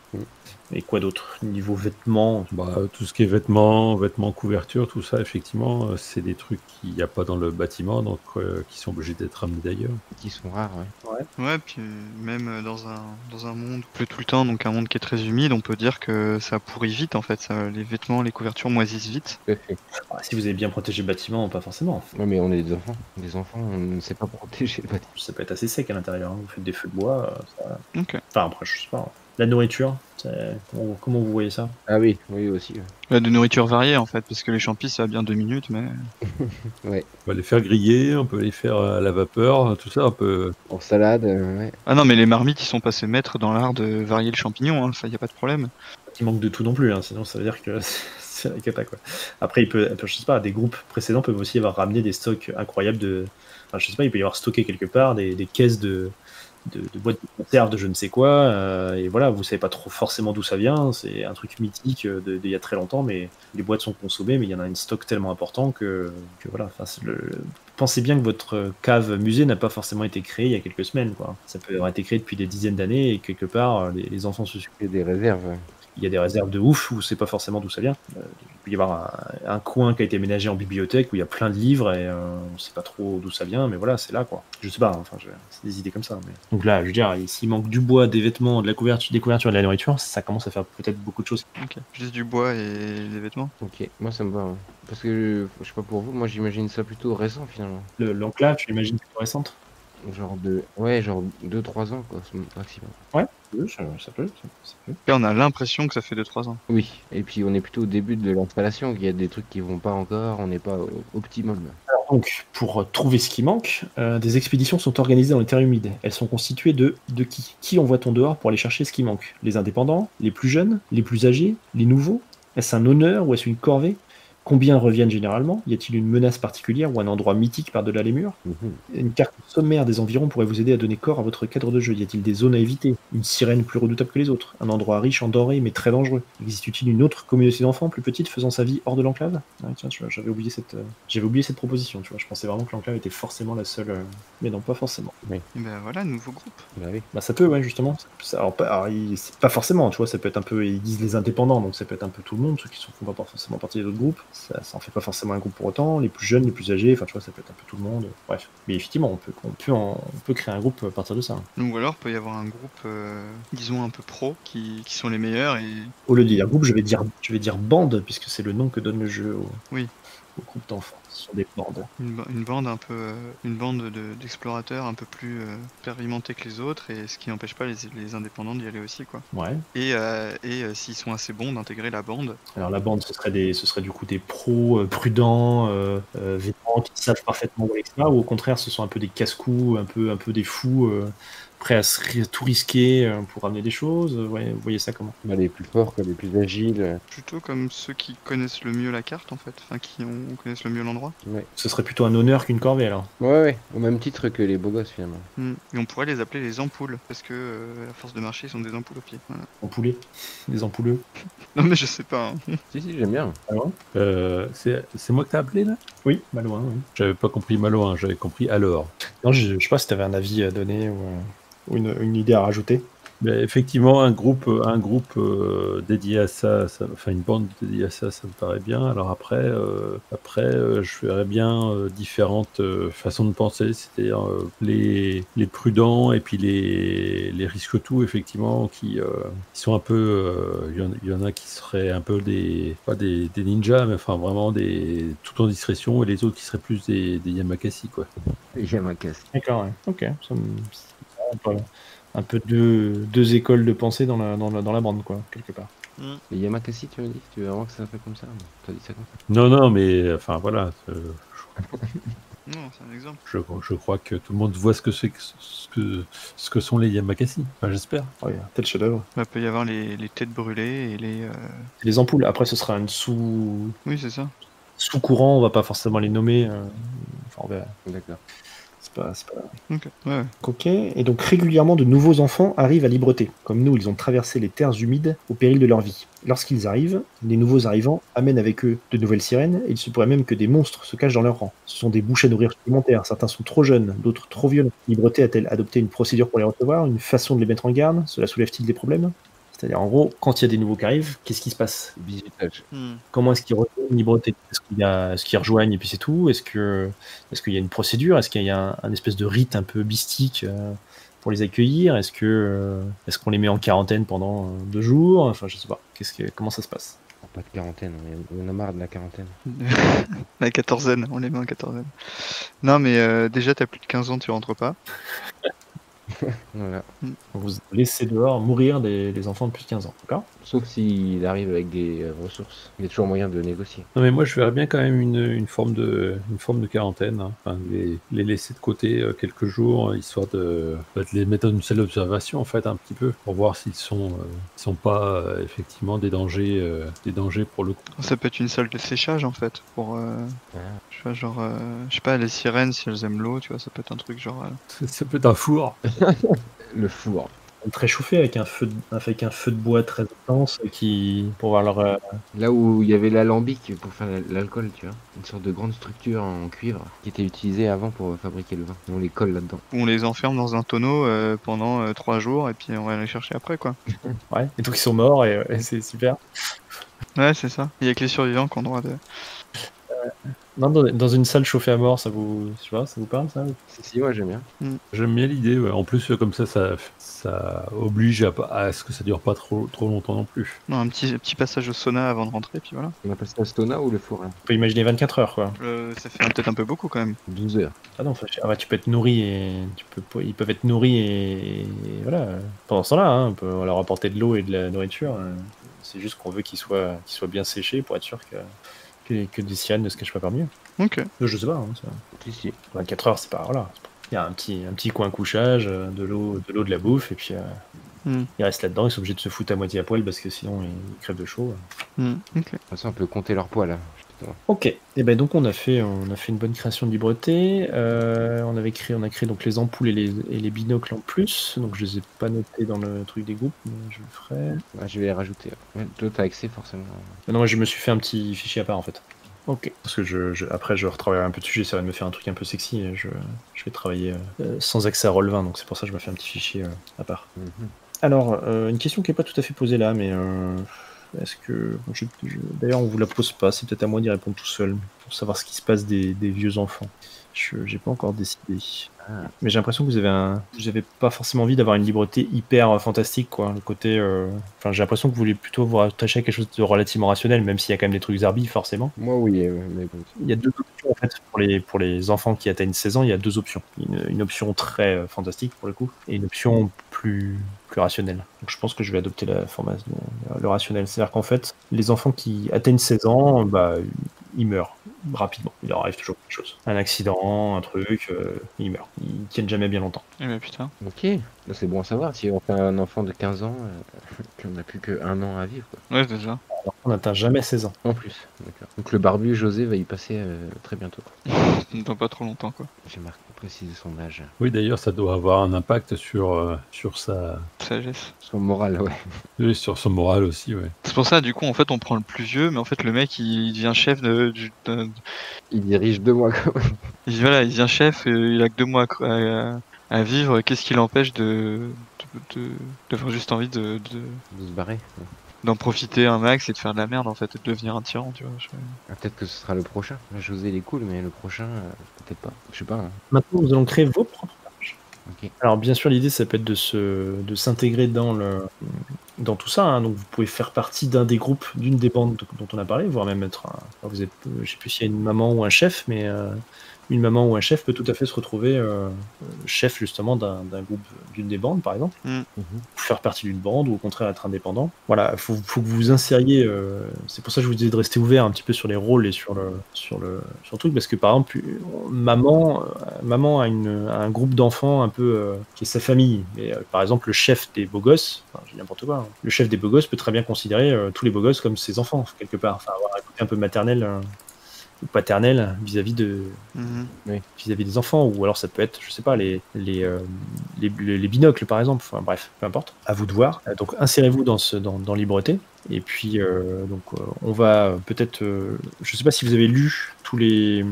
Et quoi d'autre? Niveau vêtements, Bah, tout ce qui est vêtements, couverture, tout ça, effectivement, c'est des trucs qu'il n'y a pas dans le bâtiment, donc qui sont obligés d'être amenés d'ailleurs. Qui sont rares, ouais. Ouais, puis même dans un monde plus tout le temps, donc un monde qui est très humide, on peut dire que ça pourrit vite en fait. Les vêtements, les couvertures moisissent vite. Tout à fait. si vous avez bien protégé le bâtiment, pas forcément. Ouais, mais on est des enfants. Des enfants, on ne sait pas protéger le bâtiment. Ça peut être assez sec à l'intérieur, hein. Vous faites des feux de bois, ça... Ok. Enfin, après, je sais pas. La nourriture, comment vous voyez ça? Ah oui, oui aussi. Ouais. De nourriture variée en fait, parce que les champis ça va bien 2 minutes, mais. Ouais. On va les faire griller, on peut les faire à la vapeur, tout ça, on peut... En salade, ouais. Ah non, mais les marmites ils sont passés maîtres dans l'art de varier le champignon, hein, ça y a pas de problème. Il manque de tout non plus, hein, sinon ça veut dire que c'est la cata, quoi. Après, je sais pas, des groupes précédents peuvent aussi avoir ramené des stocks incroyables de... Enfin, je sais pas, il peut y avoir stocké quelque part des caisses de boîtes de conserve de je ne sais quoi, et voilà, vous savez pas trop forcément d'où ça vient, c'est un truc mythique d'il y a très longtemps, mais les boîtes sont consommées, mais il y en a un stock tellement important que voilà, enfin, pensez bien que votre cave musée n'a pas forcément été créée il y a quelques semaines, quoi. Ça peut avoir été créé depuis des dizaines d'années, et quelque part, les enfants se Il y a des réserves. Ouais. il y a des réserves de ouf où on sait pas forcément d'où ça vient. Il peut y avoir un coin qui a été aménagé en bibliothèque où il y a plein de livres et on sait pas trop d'où ça vient, mais voilà, c'est là, quoi. Je sais pas, enfin, c'est des idées comme ça. Mais... Donc là, je veux dire, s'il manque du bois, des vêtements, de la couverture, des couvertures et de la nourriture, ça commence à faire peut-être beaucoup de choses. Ok. Juste du bois et des vêtements. Ok, moi ça me va. Ouais. Parce que, je sais pas pour vous, moi j'imagine ça plutôt récent finalement. L'enclave, tu l'imagines plutôt récente? Genre de... Ouais, genre 2-3 ans, quoi, maximum. Ouais, ça peut. Là, on a l'impression que ça fait 2-3 ans. Oui, et puis on est plutôt au début de l'installation, il y a des trucs qui vont pas encore, on n'est pas au optimum. Alors donc, pour trouver ce qui manque, des expéditions sont organisées dans les terres humides. Elles sont constituées de qui? Qui envoie-t-on dehors pour aller chercher ce qui manque? Les indépendants? Les plus jeunes? Les plus âgés? Les nouveaux? Est-ce un honneur ou est-ce une corvée? Combien reviennent généralement? Y a-t-il une menace particulière ou un endroit mythique par-delà les murs? Une carte sommaire des environs pourrait vous aider à donner corps à votre cadre de jeu. Y a-t-il des zones à éviter? Une sirène plus redoutable que les autres? Un endroit riche en denrées mais très dangereux? Existe-t-il une autre communauté d'enfants plus petite faisant sa vie hors de l'enclave? Tiens, j'avais oublié cette proposition, tu vois. Je pensais vraiment que l'enclave était forcément la seule... Mais non, pas forcément. Et ben voilà, nouveau groupe. Bah oui. Bah ça peut, ouais, justement. Alors, c'est pas forcément, tu vois, ça peut être un peu... Ils disent les indépendants, donc ça peut être un peu tout le monde, ceux qui ne font pas forcément partie des autres groupes. Ça en fait pas forcément un groupe pour autant. Les plus jeunes, les plus âgés, enfin, tu vois, ça peut être un peu tout le monde. Bref. Mais effectivement, on peut créer un groupe à partir de ça. Ou alors, peut y avoir un groupe, disons, un peu pro, qui sont les meilleurs et... Au lieu de dire groupe, je vais dire bande, puisque c'est le nom que donne le jeu Oui. au groupe d'enfants. Ce sont des bandes. Une bande un peu, une bande d'explorateurs un peu plus expérimentés que les autres, et ce qui n'empêche pas les indépendants d'y aller aussi, quoi. Ouais. Et s'ils sont assez bons, d'intégrer la bande. Alors la bande, ce serait du coup des pros prudents, vétérans qui savent parfaitement où aller, etc. Ou au contraire, ce sont un peu des casse-coups, un peu des fous, prêts à tout risquer pour ramener des choses. Ouais, vous voyez ça comment? Bah, les plus forts, quoi, les plus agiles. Plutôt comme ceux qui connaissent le mieux la carte, en fait. Enfin, connaissent le mieux l'endroit. Ouais. Ce serait plutôt un honneur qu'une corvée, alors. Ouais, au même titre que les beaux gosses finalement. Et on pourrait les appeler les ampoules, parce que à force de marcher, ils sont des ampoules aux pieds. Voilà. Ampoulés. Des ampouleux. Non mais je sais pas. Hein. Si, j'aime bien. Alors c'est moi que t'as appelé, là? Oui, Malouin, oui. J'avais pas compris Malouin, j'avais compris alors. Non, je sais pas si t'avais un avis à donner ou une idée à rajouter. Mais effectivement, un groupe dédié à ça, enfin une bande dédiée à ça me paraît bien. Alors après, je verrais bien différentes façons de penser, c'est-à-dire les prudents et puis les risques tout, effectivement, qui sont un peu, il y en a qui seraient un peu pas des ninjas, mais enfin vraiment tout en discrétion, et les autres qui seraient plus des Yamakasi, quoi. J'aime un casque. D'accord, ouais. Ok. Un peu deux écoles de pensée dans la bande, quoi, quelque part. Les Yamakasi, tu me dis? Tu veux vraiment que ça s'appelle comme ça? T'as dit ça comme ça? Non, mais enfin voilà. Non, c'est un exemple. Je crois que tout le monde voit ce que sont les Yamakasi. Enfin, j'espère. Ouais, tel chef-d'œuvre. Il peut y avoir les têtes brûlées et les... Les ampoules, après ce sera une Oui, c'est ça. sous-courant, on va pas forcément les nommer. Enfin, on verra. D'accord. C'est pas... Ok, ouais. Ok, et donc régulièrement de nouveaux enfants arrivent à Libreté. Comme nous, ils ont traversé les terres humides au péril de leur vie. Lorsqu'ils arrivent, les nouveaux arrivants amènent avec eux de nouvelles sirènes, et il se pourrait même que des monstres se cachent dans leur rang. Ce sont des bouches à nourrir supplémentaires, certains sont trop jeunes, d'autres trop violents. Libreté a-t-elle adopté une procédure pour les recevoir, une façon de les mettre en garde? Cela soulève-t-il des problèmes? C'est-à-dire, en gros, quand il y a des nouveaux qui arrivent, qu'est-ce qui se passe? Bisutage. Comment est-ce qu'ils rejoignent Libreté? Est-ce qu'ils rejoignent et puis c'est tout? Est-ce qu'il y a une procédure? Est-ce qu'il y a un espèce de rite un peu mystique pour les accueillir? Est-ce qu'on les met en quarantaine pendant 2 jours? Enfin, je sais pas. Comment ça se passe? Pas de quarantaine, on en a marre de la quarantaine. La quatorzaine, on les met en quatorzaine. Non, mais déjà, t'as plus de 15 ans, tu rentres pas. Voilà. Vous laissez dehors mourir des enfants de plus de 15 ans, d'accord? Sauf s'il arrive avec des ressources. Il y a toujours moyen de négocier. Non, mais moi, je verrais bien quand même une forme de quarantaine. Hein. Enfin, les laisser de côté quelques jours, histoire de les mettre dans une salle d'observation, en fait, un petit peu, pour voir s'ils sont pas effectivement des dangers pour le coup. Ça peut être une salle de séchage, en fait, pour... Je vois, genre, je sais pas, les sirènes, si elles aiment l'eau, tu vois, ça peut être un truc genre... Ça peut être un four. Le four. Très chauffé avec un feu de bois très intense pour voir leur... Là où il y avait l'alambic pour faire l'alcool, tu vois. Une sorte de grande structure en cuivre qui était utilisée avant pour fabriquer le vin. On les colle là-dedans. On les enferme dans un tonneau pendant 3 jours, et puis on va les chercher après, quoi. Ouais, et donc ils sont morts, et c'est super. Ouais, c'est ça. Il y a que les survivants qui ont le droit de... Non, dans une salle chauffée à mort, ça vous parle, ça? Si, moi j'aime bien. J'aime bien l'idée, ouais. En plus, comme ça oblige à ce que ça dure pas trop longtemps non plus. Non, un petit passage au sauna avant de rentrer, puis voilà. On appelle ça stona ou le four, hein? On peut imaginer 24 heures, quoi. Ça fait peut-être un peu beaucoup, quand même. 12 heures. Ah non, tu peux être nourri ils peuvent être nourris et voilà. Pendant ce temps-là, hein, on peut leur apporter de l'eau et de la nourriture. C'est juste qu'on veut qu'ils soient bien séchés pour être sûr que des sirènes ne se cachent pas parmi eux. Ok. Je sais pas. Hein, Si. 24 heures, c'est pas... Voilà. Il y a un petit coin couchage, de l'eau, de la bouffe, et puis ils restent là-dedans, ils sont obligés de se foutre à moitié à poil parce que sinon ils crèvent de chaud. Ok. De toute façon, on peut compter leur poids là. Ok, et ben donc on a fait une bonne création de Libreté. On a créé donc les ampoules et les binocles en plus. Donc je les ai pas notés dans le truc des groupes, mais je le ferai. Ouais, je vais les rajouter. Ouais, toi, t'as accès forcément. Non, moi je me suis fait un petit fichier à part en fait. Ok. Parce que après je retravaillerai un peu dessus, j'essaierai de me faire un truc un peu sexy et je vais travailler sans accès à Roll20, donc c'est pour ça que je me fais un petit fichier à part. Alors, une question qui n'est pas tout à fait posée là, mais est-ce que... D'ailleurs, on vous la pose pas, c'est peut-être à moi d'y répondre tout seul, pour savoir ce qui se passe des vieux enfants. J'ai pas encore décidé. Mais j'ai l'impression que vous avez pas forcément envie d'avoir une Libreté hyper fantastique, quoi. Le côté... Enfin, j'ai l'impression que vous voulez plutôt vous rattacher à quelque chose de relativement rationnel, même s'il y a quand même des trucs zarbi, forcément. Moi, oui, mais bon. Il y a 2 options, en fait, pour les enfants qui atteignent 16 ans, il y a 2 options. Une option très fantastique, pour le coup, et une option plus rationnelle. Donc je pense que je vais adopter la format le rationnel. C'est-à-dire qu'en fait, les enfants qui atteignent 16 ans, bah, ils meurent rapidement. Il leur arrive toujours quelque chose. Un accident, un truc, ils meurent. Ils tiennent jamais bien longtemps. Eh ben putain. Ok, là, c'est bon à savoir. Si on fait un enfant de 15 ans, qu'on n'a plus qu'un an à vivre, quoi. Ouais, déjà. Alors on n'atteint jamais 16 ans. En plus, d'accord. Donc le barbu José va y passer très bientôt. Dans pas trop longtemps, quoi. J'ai marqué préciser son âge. Oui, d'ailleurs, ça doit avoir un impact sur sa... Sagesse. Son moral, ouais. Oui, sur son moral aussi, ouais. C'est pour ça, du coup, en fait, on prend le plus vieux, mais en fait, le mec, il devient chef Il dirige 2 mois, quoi. il devient chef, il a que 2 mois à vivre. Qu'est-ce qui l'empêche d'avoir juste envie De se barrer. Ouais. d'en profiter un max et de faire de la merde, en fait, et de devenir un tyran, tu vois. Ah, peut-être que ce sera le prochain. Là, José, il est cool, mais le prochain, peut-être pas. Je sais pas. Hein. Maintenant, nous allons créer vos propres pages. Ok. Alors bien sûr, l'idée, ça peut être de s'intégrer dans tout ça. Hein. Donc vous pouvez faire partie d'un des groupes, d'une des bandes dont on a parlé, voire même être je sais plus s'il y a une maman ou un chef, mais une maman ou un chef peut tout à fait se retrouver chef justement d'un groupe, d'une des bandes par exemple, faire partie d'une bande ou au contraire être indépendant. Voilà, faut que vous vous insériez. C'est pour ça que je vous disais de rester ouvert un petit peu sur les rôles et sur le truc, parce que par exemple, maman a un groupe d'enfants un peu qui est sa famille. Et, par exemple, le chef des beaux gosses, enfin, je dis n'importe quoi, hein, le chef des beaux gosses peut très bien considérer tous les beaux gosses comme ses enfants quelque part, enfin avoir un côté un peu maternel. paternelle vis-à-vis de Mhm. vis-à-vis des enfants, ou alors ça peut être, je sais pas, les binocles par exemple, enfin bref, peu importe, à vous de voir. Donc insérez-vous dans Libreté, et puis on va peut-être, je sais pas si vous avez lu tous les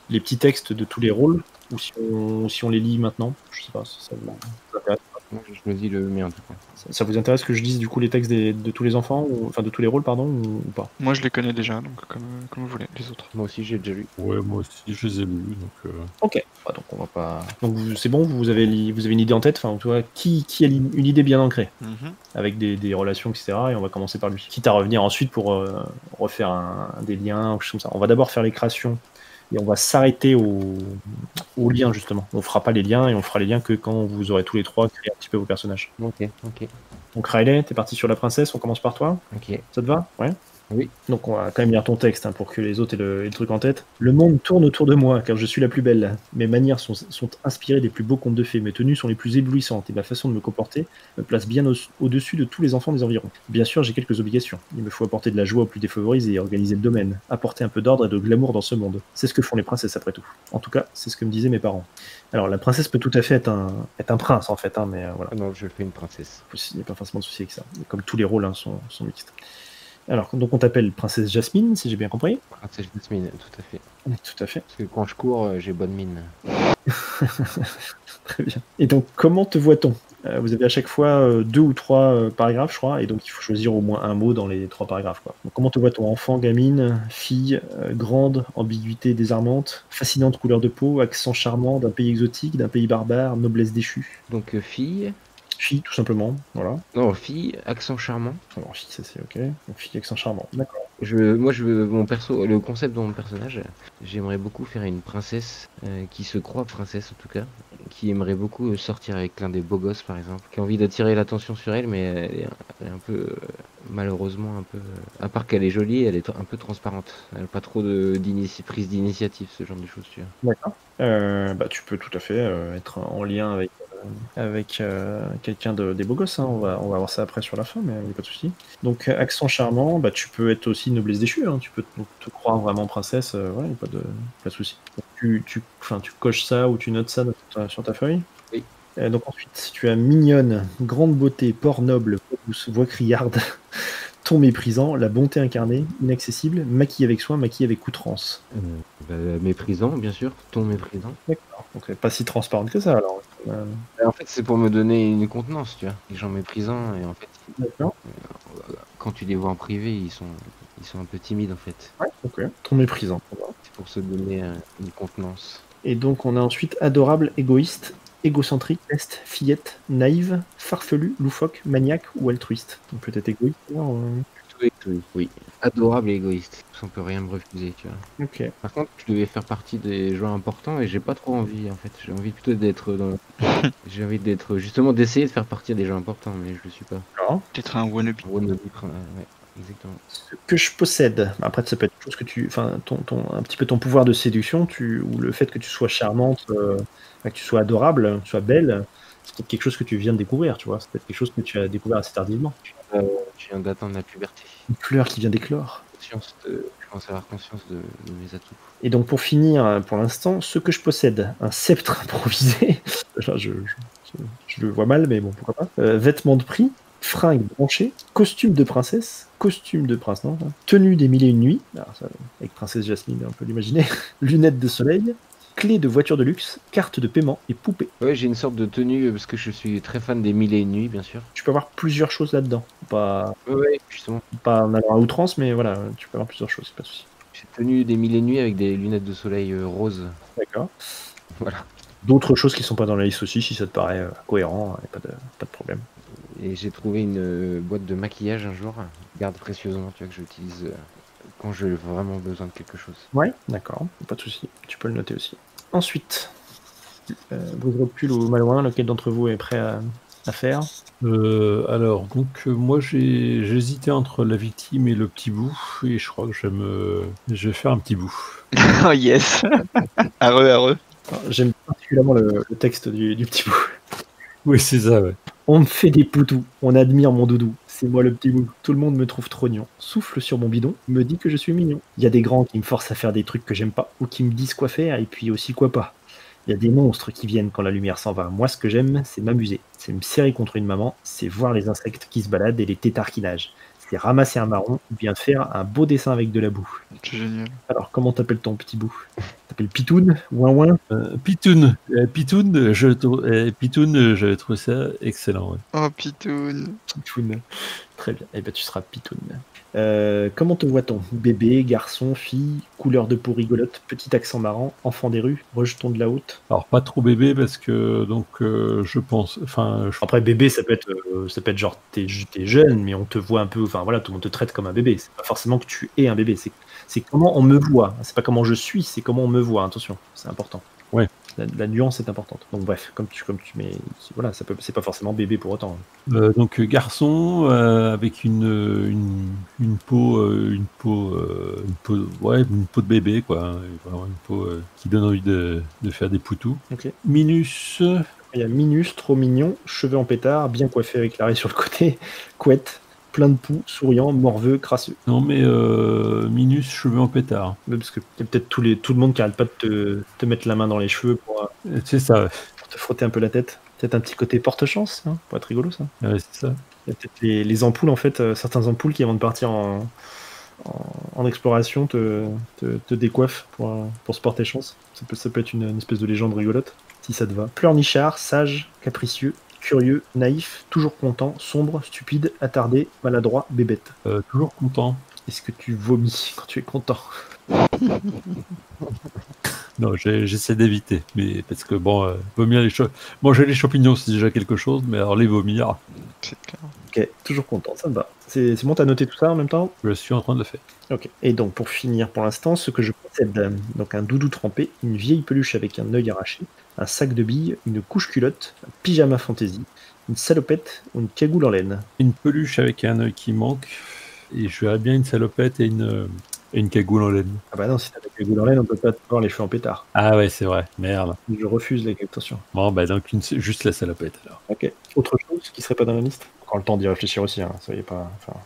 petits textes de tous les rôles, ou si on les lit maintenant, je sais pas, ça vous intéresse. Moi, j'ai choisi le mien en tout cas. Ça vous intéresse que je lise du coup les textes de tous les enfants, enfin de tous les rôles, pardon, ou pas? Moi, je les connais déjà, donc comme vous voulez, les autres. Moi aussi, j'ai déjà lu. Ouais, moi aussi, je les ai lus, donc... Ok. Donc on va pas. Donc c'est bon, vous avez une idée en tête, enfin tu vois, qui a une idée bien ancrée, Mhm. avec des relations, etc. Et on va commencer par lui. Quitte à revenir ensuite pour refaire des liens, ou quelque chose comme ça. On va d'abord faire les créations. Et on va s'arrêter aux liens, justement. On fera pas les liens, et on fera les liens que quand vous aurez tous les trois créé un petit peu vos personnages. Ok. Donc Riley, t'es parti sur la princesse, on commence par toi. Ok. Ça te va? Ouais. Oui. Donc on va quand même lire ton texte pour que les autres aient le truc en tête. Le monde tourne autour de moi car je suis la plus belle. Mes manières sont inspirées des plus beaux contes de fées. Mes tenues sont les plus éblouissantes et ma façon de me comporter me place bien au-dessus de tous les enfants des environs. Bien sûr, j'ai quelques obligations. Il me faut apporter de la joie aux plus défavorisés et organiser le domaine. Apporter un peu d'ordre et de glamour dans ce monde. C'est ce que font les princesses après tout. En tout cas, c'est ce que me disaient mes parents. Alors la princesse peut tout à fait être un prince en fait, mais voilà. Ah non, je fais une princesse. Il n'y a pas forcément de souci avec ça. Comme tous les rôles sont mixtes. Alors, donc on t'appelle Princesse Jasmine, si j'ai bien compris. Princesse Jasmine, tout à fait. Tout à fait. Parce que quand je cours, j'ai bonne mine. Très bien. Et donc, comment te voit-on? Vous avez à chaque fois 2 ou 3 paragraphes, je crois, et donc il faut choisir au moins un mot dans les 3 paragraphes, quoi. Donc, comment te voit-on? Enfant, gamine, fille, grande, ambiguïté désarmante, fascinante couleur de peau, accent charmant d'un pays exotique, d'un pays barbare, noblesse déchue. Donc fille. Fille, tout simplement, voilà. Non, fille, accent charmant. Alors, fille, ça c'est ok. Donc, fille, accent charmant, d'accord. Moi, je veux le concept de mon personnage. J'aimerais beaucoup faire une princesse qui se croit princesse en tout cas, qui aimerait beaucoup sortir avec l'un des beaux gosses par exemple, qui a envie d'attirer l'attention sur elle, mais elle est un peu malheureusement un peu. À part qu'elle est jolie, elle est un peu transparente. Elle n'a pas trop prise d'initiative, ce genre de choses, tu vois. D'accord. Tu peux tout à fait être en lien avec quelqu'un des beaux gosses, hein. On va voir ça après sur la fin, mais il n'y a pas de souci. Donc accent charmant, tu peux être aussi noblesse déchue, hein. Tu peux te croire vraiment princesse, il n'y a pas de souci. Tu coches ça ou tu notes ça sur ta feuille. Oui. Donc ensuite, tu as mignonne, grande beauté, port noble, douce, voix criarde, ton méprisant, la bonté incarnée, inaccessible, maquillée avec soin, maquillée avec outrance. Méprisant, bien sûr, ton méprisant. D'accord. Donc pas si transparente que ça alors. En fait, c'est pour me donner une contenance, tu vois. Les gens méprisants, et en fait, D'accord. quand tu les vois en privé, ils sont un peu timides en fait. Ouais, ok. Ton méprisant. C'est pour se donner une contenance. Et donc on a ensuite adorable, égoïste, égocentrique, peste, fillette, naïve, farfelu, loufoque, maniaque ou altruiste. Donc peut-être égoïste. Alors, Oui. Adorable et égoïste. On peut rien me refuser, tu vois. Ok. Par contre, je devais faire partie des joueurs importants et j'ai pas trop envie en fait. J'ai envie plutôt d'être j'ai envie d'être justement d'essayer de faire partie des joueurs importants, mais je le suis pas. Alors, Peut-être un wannabe. Ouais, exactement. ce que je possède. Après, ça peut être quelque chose que un petit peu ton pouvoir de séduction, ou le fait que tu sois charmante, que tu sois adorable, que tu sois belle. C'est peut-être quelque chose que tu viens de découvrir, tu vois. C'est peut-être quelque chose que tu as découvert assez tardivement. Je viens d'atteindre la puberté. Une fleur qui vient d'éclore. Je commence à avoir conscience de mes atouts. Et donc pour finir, pour l'instant, ce que je possède, un sceptre improvisé. Là, je le vois mal, mais bon, pourquoi pas. Vêtements de prix, fringues branchées, costume de princesse, costume de prince, non, tenue des mille et une nuits, alors ça, avec princesse Jasmine, on peut l'imaginer, lunettes de soleil, clés de voiture de luxe, carte de paiement et poupée. Ouais, j'ai une sorte de tenue parce que je suis très fan des mille et une nuits, bien sûr. Tu peux avoir plusieurs choses là-dedans. Ouais, justement. Pas en allant à outrance, mais voilà, tu peux avoir plusieurs choses, pas de souci. J'ai tenue des mille et une nuits avec des lunettes de soleil roses. D'accord. Voilà. D'autres choses qui sont pas dans la liste aussi, si ça te paraît cohérent, pas de problème. Et j'ai trouvé une boîte de maquillage un jour, garde précieusement, tu vois, que j'utilise quand j'ai vraiment besoin de quelque chose. Ouais, d'accord, pas de souci. Tu peux le noter aussi. Ensuite, Brise Recul ou Malouin, lequel d'entre vous est prêt à faire? Alors, donc, moi, j'hésitais entre la victime et le petit bout, et je crois que je vais faire un petit bout. Oh yes. Heureux. J'aime particulièrement le texte du petit bout. Oui, c'est ça, ouais. On me fait des poutous, on admire mon doudou, c'est moi le petit bout. Tout le monde me trouve trognon, souffle sur mon bidon, me dit que je suis mignon. Il y a des grands qui me forcent à faire des trucs que j'aime pas, ou qui me disent quoi faire, et puis aussi quoi pas. Il y a des monstres qui viennent quand la lumière s'en va. Moi, ce que j'aime, c'est m'amuser. C'est me serrer contre une maman, c'est voir les insectes qui se baladent et les tétards qui nagent. C'est ramasser un marron ou bien faire un beau dessin avec de la boue. C'est génial. Alors, comment t'appelles ton petit bout? T'appelles Pitoun? Ouin ouin? Pitoun. Pitoun, je trouve ça excellent. Ouais. Oh, Pitoun. Pitoun. Très bien. Eh ben, tu seras Pitoun. Comment te voit-on? Bébé, garçon, fille, couleur de peau rigolote, petit accent marrant, enfant des rues, rejeton de la haute. Alors pas trop bébé parce que donc je pense, enfin Après bébé, ça peut être genre t'es jeune, mais on te voit un peu, enfin voilà, tout le monde te traite comme un bébé. C'est pas forcément que tu es un bébé, c'est comment on me voit. C'est pas comment je suis, c'est comment on me voit. Attention, c'est important. Ouais. La nuance est importante. Donc bref, comme tu mets, voilà, c'est pas forcément bébé pour autant. Donc garçon avec une peau ouais, une peau de bébé quoi, hein, vraiment une peau qui donne envie de faire des poutous. Ok. Minus. Il y a Minus, trop mignon, cheveux en pétard, bien coiffé avec l'arrêt sur le côté, couette, plein de poux, souriant, morveux, crasseux. Non mais Minus, cheveux en pétard. Ouais, parce que il y a peut-être tout le monde qui arrête pas de te mettre la main dans les cheveux pour C'est ça. Ouais. te frotter un peu la tête. Peut-être un petit côté porte-chance, hein, pour être rigolo ça. Ouais, c'est ça. Il y a peut-être les ampoules en fait, certains ampoules qui avant de partir en exploration te décoiffent pour se porter chance. Ça peut être une espèce de légende rigolote, si ça te va. Pleurnichard, sage, capricieux, curieux, naïf, toujours content, sombre, stupide, attardé, maladroit, bébête. Toujours content. Est-ce que tu vomis quand tu es content? Non, j'essaie d'éviter, mais parce que bon, vomir manger les champignons c'est déjà quelque chose, mais alors les vomir, C'est clair. Ok, toujours content, ça me va. C'est bon, t'as noté tout ça en même temps? je suis en train de le faire. Ok. Et donc pour finir pour l'instant, ce que je possède, donc un doudou trempé, une vieille peluche avec un œil arraché, un sac de billes, une couche culotte, un pyjama fantaisie, une salopette ou une cagoule en laine. Une peluche avec un œil qui manque, et je verrais bien une salopette et une cagoule en laine. Ah bah non, si t'as la cagoule en laine, on peut pas te voir les cheveux en pétard. Ah ouais, c'est vrai, merde. Je refuse les attention. Bon, bah donc juste la salopette alors. Ok. Autre chose qui serait pas dans la liste? Encore le temps d'y réfléchir aussi, hein. Soyez pas. Enfin,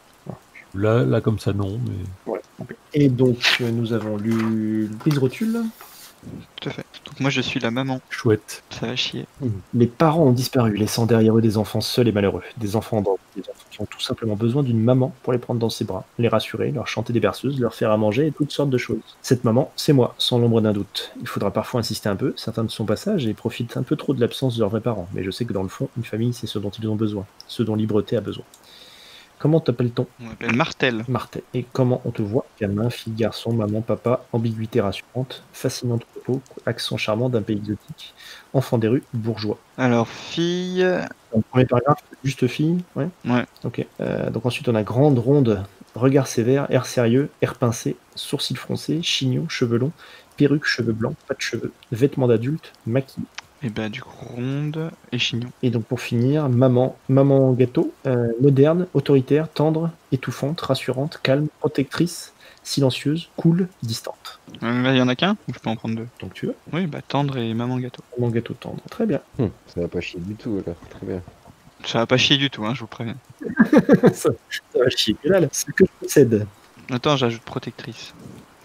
Là comme ça, non, mais. ouais. Ok. Et donc nous avons lu Brise Rotule. Tout à fait. Donc moi je suis la maman. Chouette. Ça va chier. Les parents ont disparu, laissant derrière eux des enfants seuls et malheureux, des enfants en danger, des enfants qui ont tout simplement besoin d'une maman pour les prendre dans ses bras, les rassurer, leur chanter des berceuses, leur faire à manger et toutes sortes de choses. Cette maman, c'est moi, sans l'ombre d'un doute. Il faudra parfois insister un peu, certains de son passage, et profitent un peu trop de l'absence de leurs vrais parents, mais je sais que dans le fond, une famille, c'est ce dont ils ont besoin, ce dont Libreté a besoin. Comment t'appelle-t-on? On m'appelle Martel. Martel. Et comment on te voit? Gamin, fille, garçon, maman, papa, ambiguïté rassurante, fascinante propos, accent charmant d'un pays exotique, enfant des rues, bourgeois. Alors fille. Dans le premier paragraphe, juste fille, ouais. Ouais. Ok. Donc ensuite on a grande, ronde, regard sévère, air sérieux, air pincé, sourcils froncés, chignon, cheveux longs, perruque, cheveux blancs, pas de cheveux, vêtements d'adulte, maquillés. Et bah du coup ronde et chignon. Et donc pour finir, maman gâteau, moderne, autoritaire, tendre, étouffante, rassurante, calme, protectrice, silencieuse, cool, distante. Là il y en a qu'un ou je peux en prendre deux? Donc tu veux? Oui bah tendre et maman gâteau. Maman gâteau tendre. Très bien. Ça va pas chier du tout alors, très bien. Ça va pas chier du tout, hein, je vous préviens. ça va chier que dalle. Ce que je possède. Attends, j'ajoute protectrice.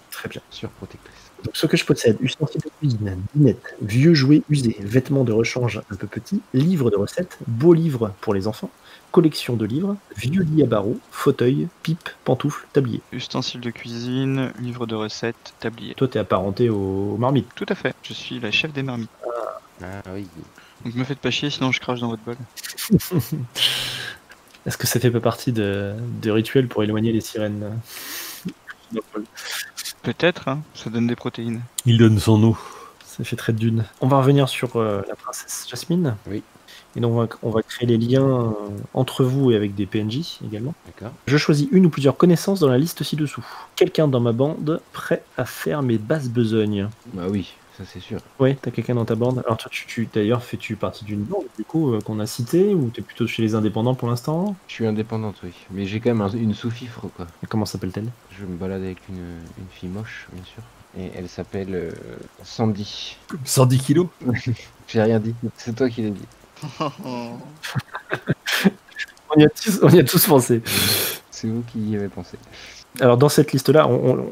Très bien. Surprotectrice. Donc, ce que je possède, ustensiles de cuisine, lunettes, vieux jouets usés, vêtements de rechange un peu petits, livres de recettes, beaux livres pour les enfants, collection de livres, vieux lit à barreaux, fauteuil, pipe, pantoufles, tablier. Ustensiles de cuisine, livre de recettes, tablier. Toi, t'es apparenté aux marmites. Tout à fait. Je suis la chef des marmites. Ah oui. Donc me faites pas chier sinon je crache dans votre bol. Est-ce que ça fait pas partie de rituels pour éloigner les sirènes? Peut-être, hein, ça donne des protéines. Il donne son eau. Ça fait très dune. On va revenir sur la princesse Jasmine. Oui. Et donc on va créer les liens entre vous et avec des PNJ également. D'accord. Je choisis une ou plusieurs connaissances dans la liste ci-dessous. Quelqu'un dans ma bande prêt à faire mes basses besognes. Bah oui, ça c'est sûr. Ouais, t'as quelqu'un dans ta bande. Alors toi, d'ailleurs, fais-tu partie d'une bande du coup qu'on a citée ou t'es plutôt chez les indépendants pour l'instant? Je suis indépendante, oui. Mais j'ai quand même une sous-fifre, quoi. Et comment s'appelle-t-elle? Je me balade avec une fille moche, bien sûr. Et elle s'appelle Sandy. 110 kilos. J'ai rien dit, c'est toi qui l'as dit. On y a tous pensé. C'est vous qui y avez pensé. Alors dans cette liste-là,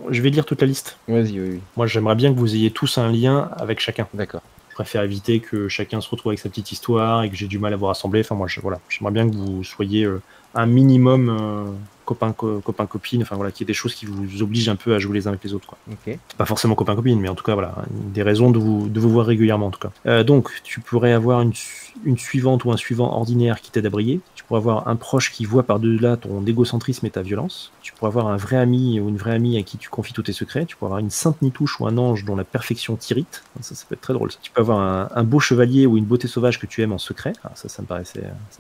je vais lire toute la liste. Vas-y, oui. Moi, j'aimerais bien que vous ayez tous un lien avec chacun. D'accord. Je préfère éviter que chacun se retrouve avec sa petite histoire et que j'ai du mal à vous rassembler. Enfin, moi, voilà, j'aimerais bien que vous soyez un minimum copain-copine. Enfin, voilà, qu'il y ait des choses qui vous obligent un peu à jouer les uns avec les autres, quoi. Ok. Pas forcément copain-copine, mais en tout cas, voilà, des raisons de vous voir régulièrement, en tout cas. Donc, tu pourrais avoir une suivante ou un suivant ordinaire qui t'aide à briller. Tu pourrais avoir un proche qui voit par-delà ton égocentrisme et ta violence. Tu pourrais avoir un vrai ami ou une vraie amie à qui tu confies tous tes secrets. Tu pourrais avoir une sainte nitouche ou un ange dont la perfection t'irrite. Ça peut être très drôle. Ça. Tu peux avoir un beau chevalier ou une beauté sauvage que tu aimes en secret. Alors ça me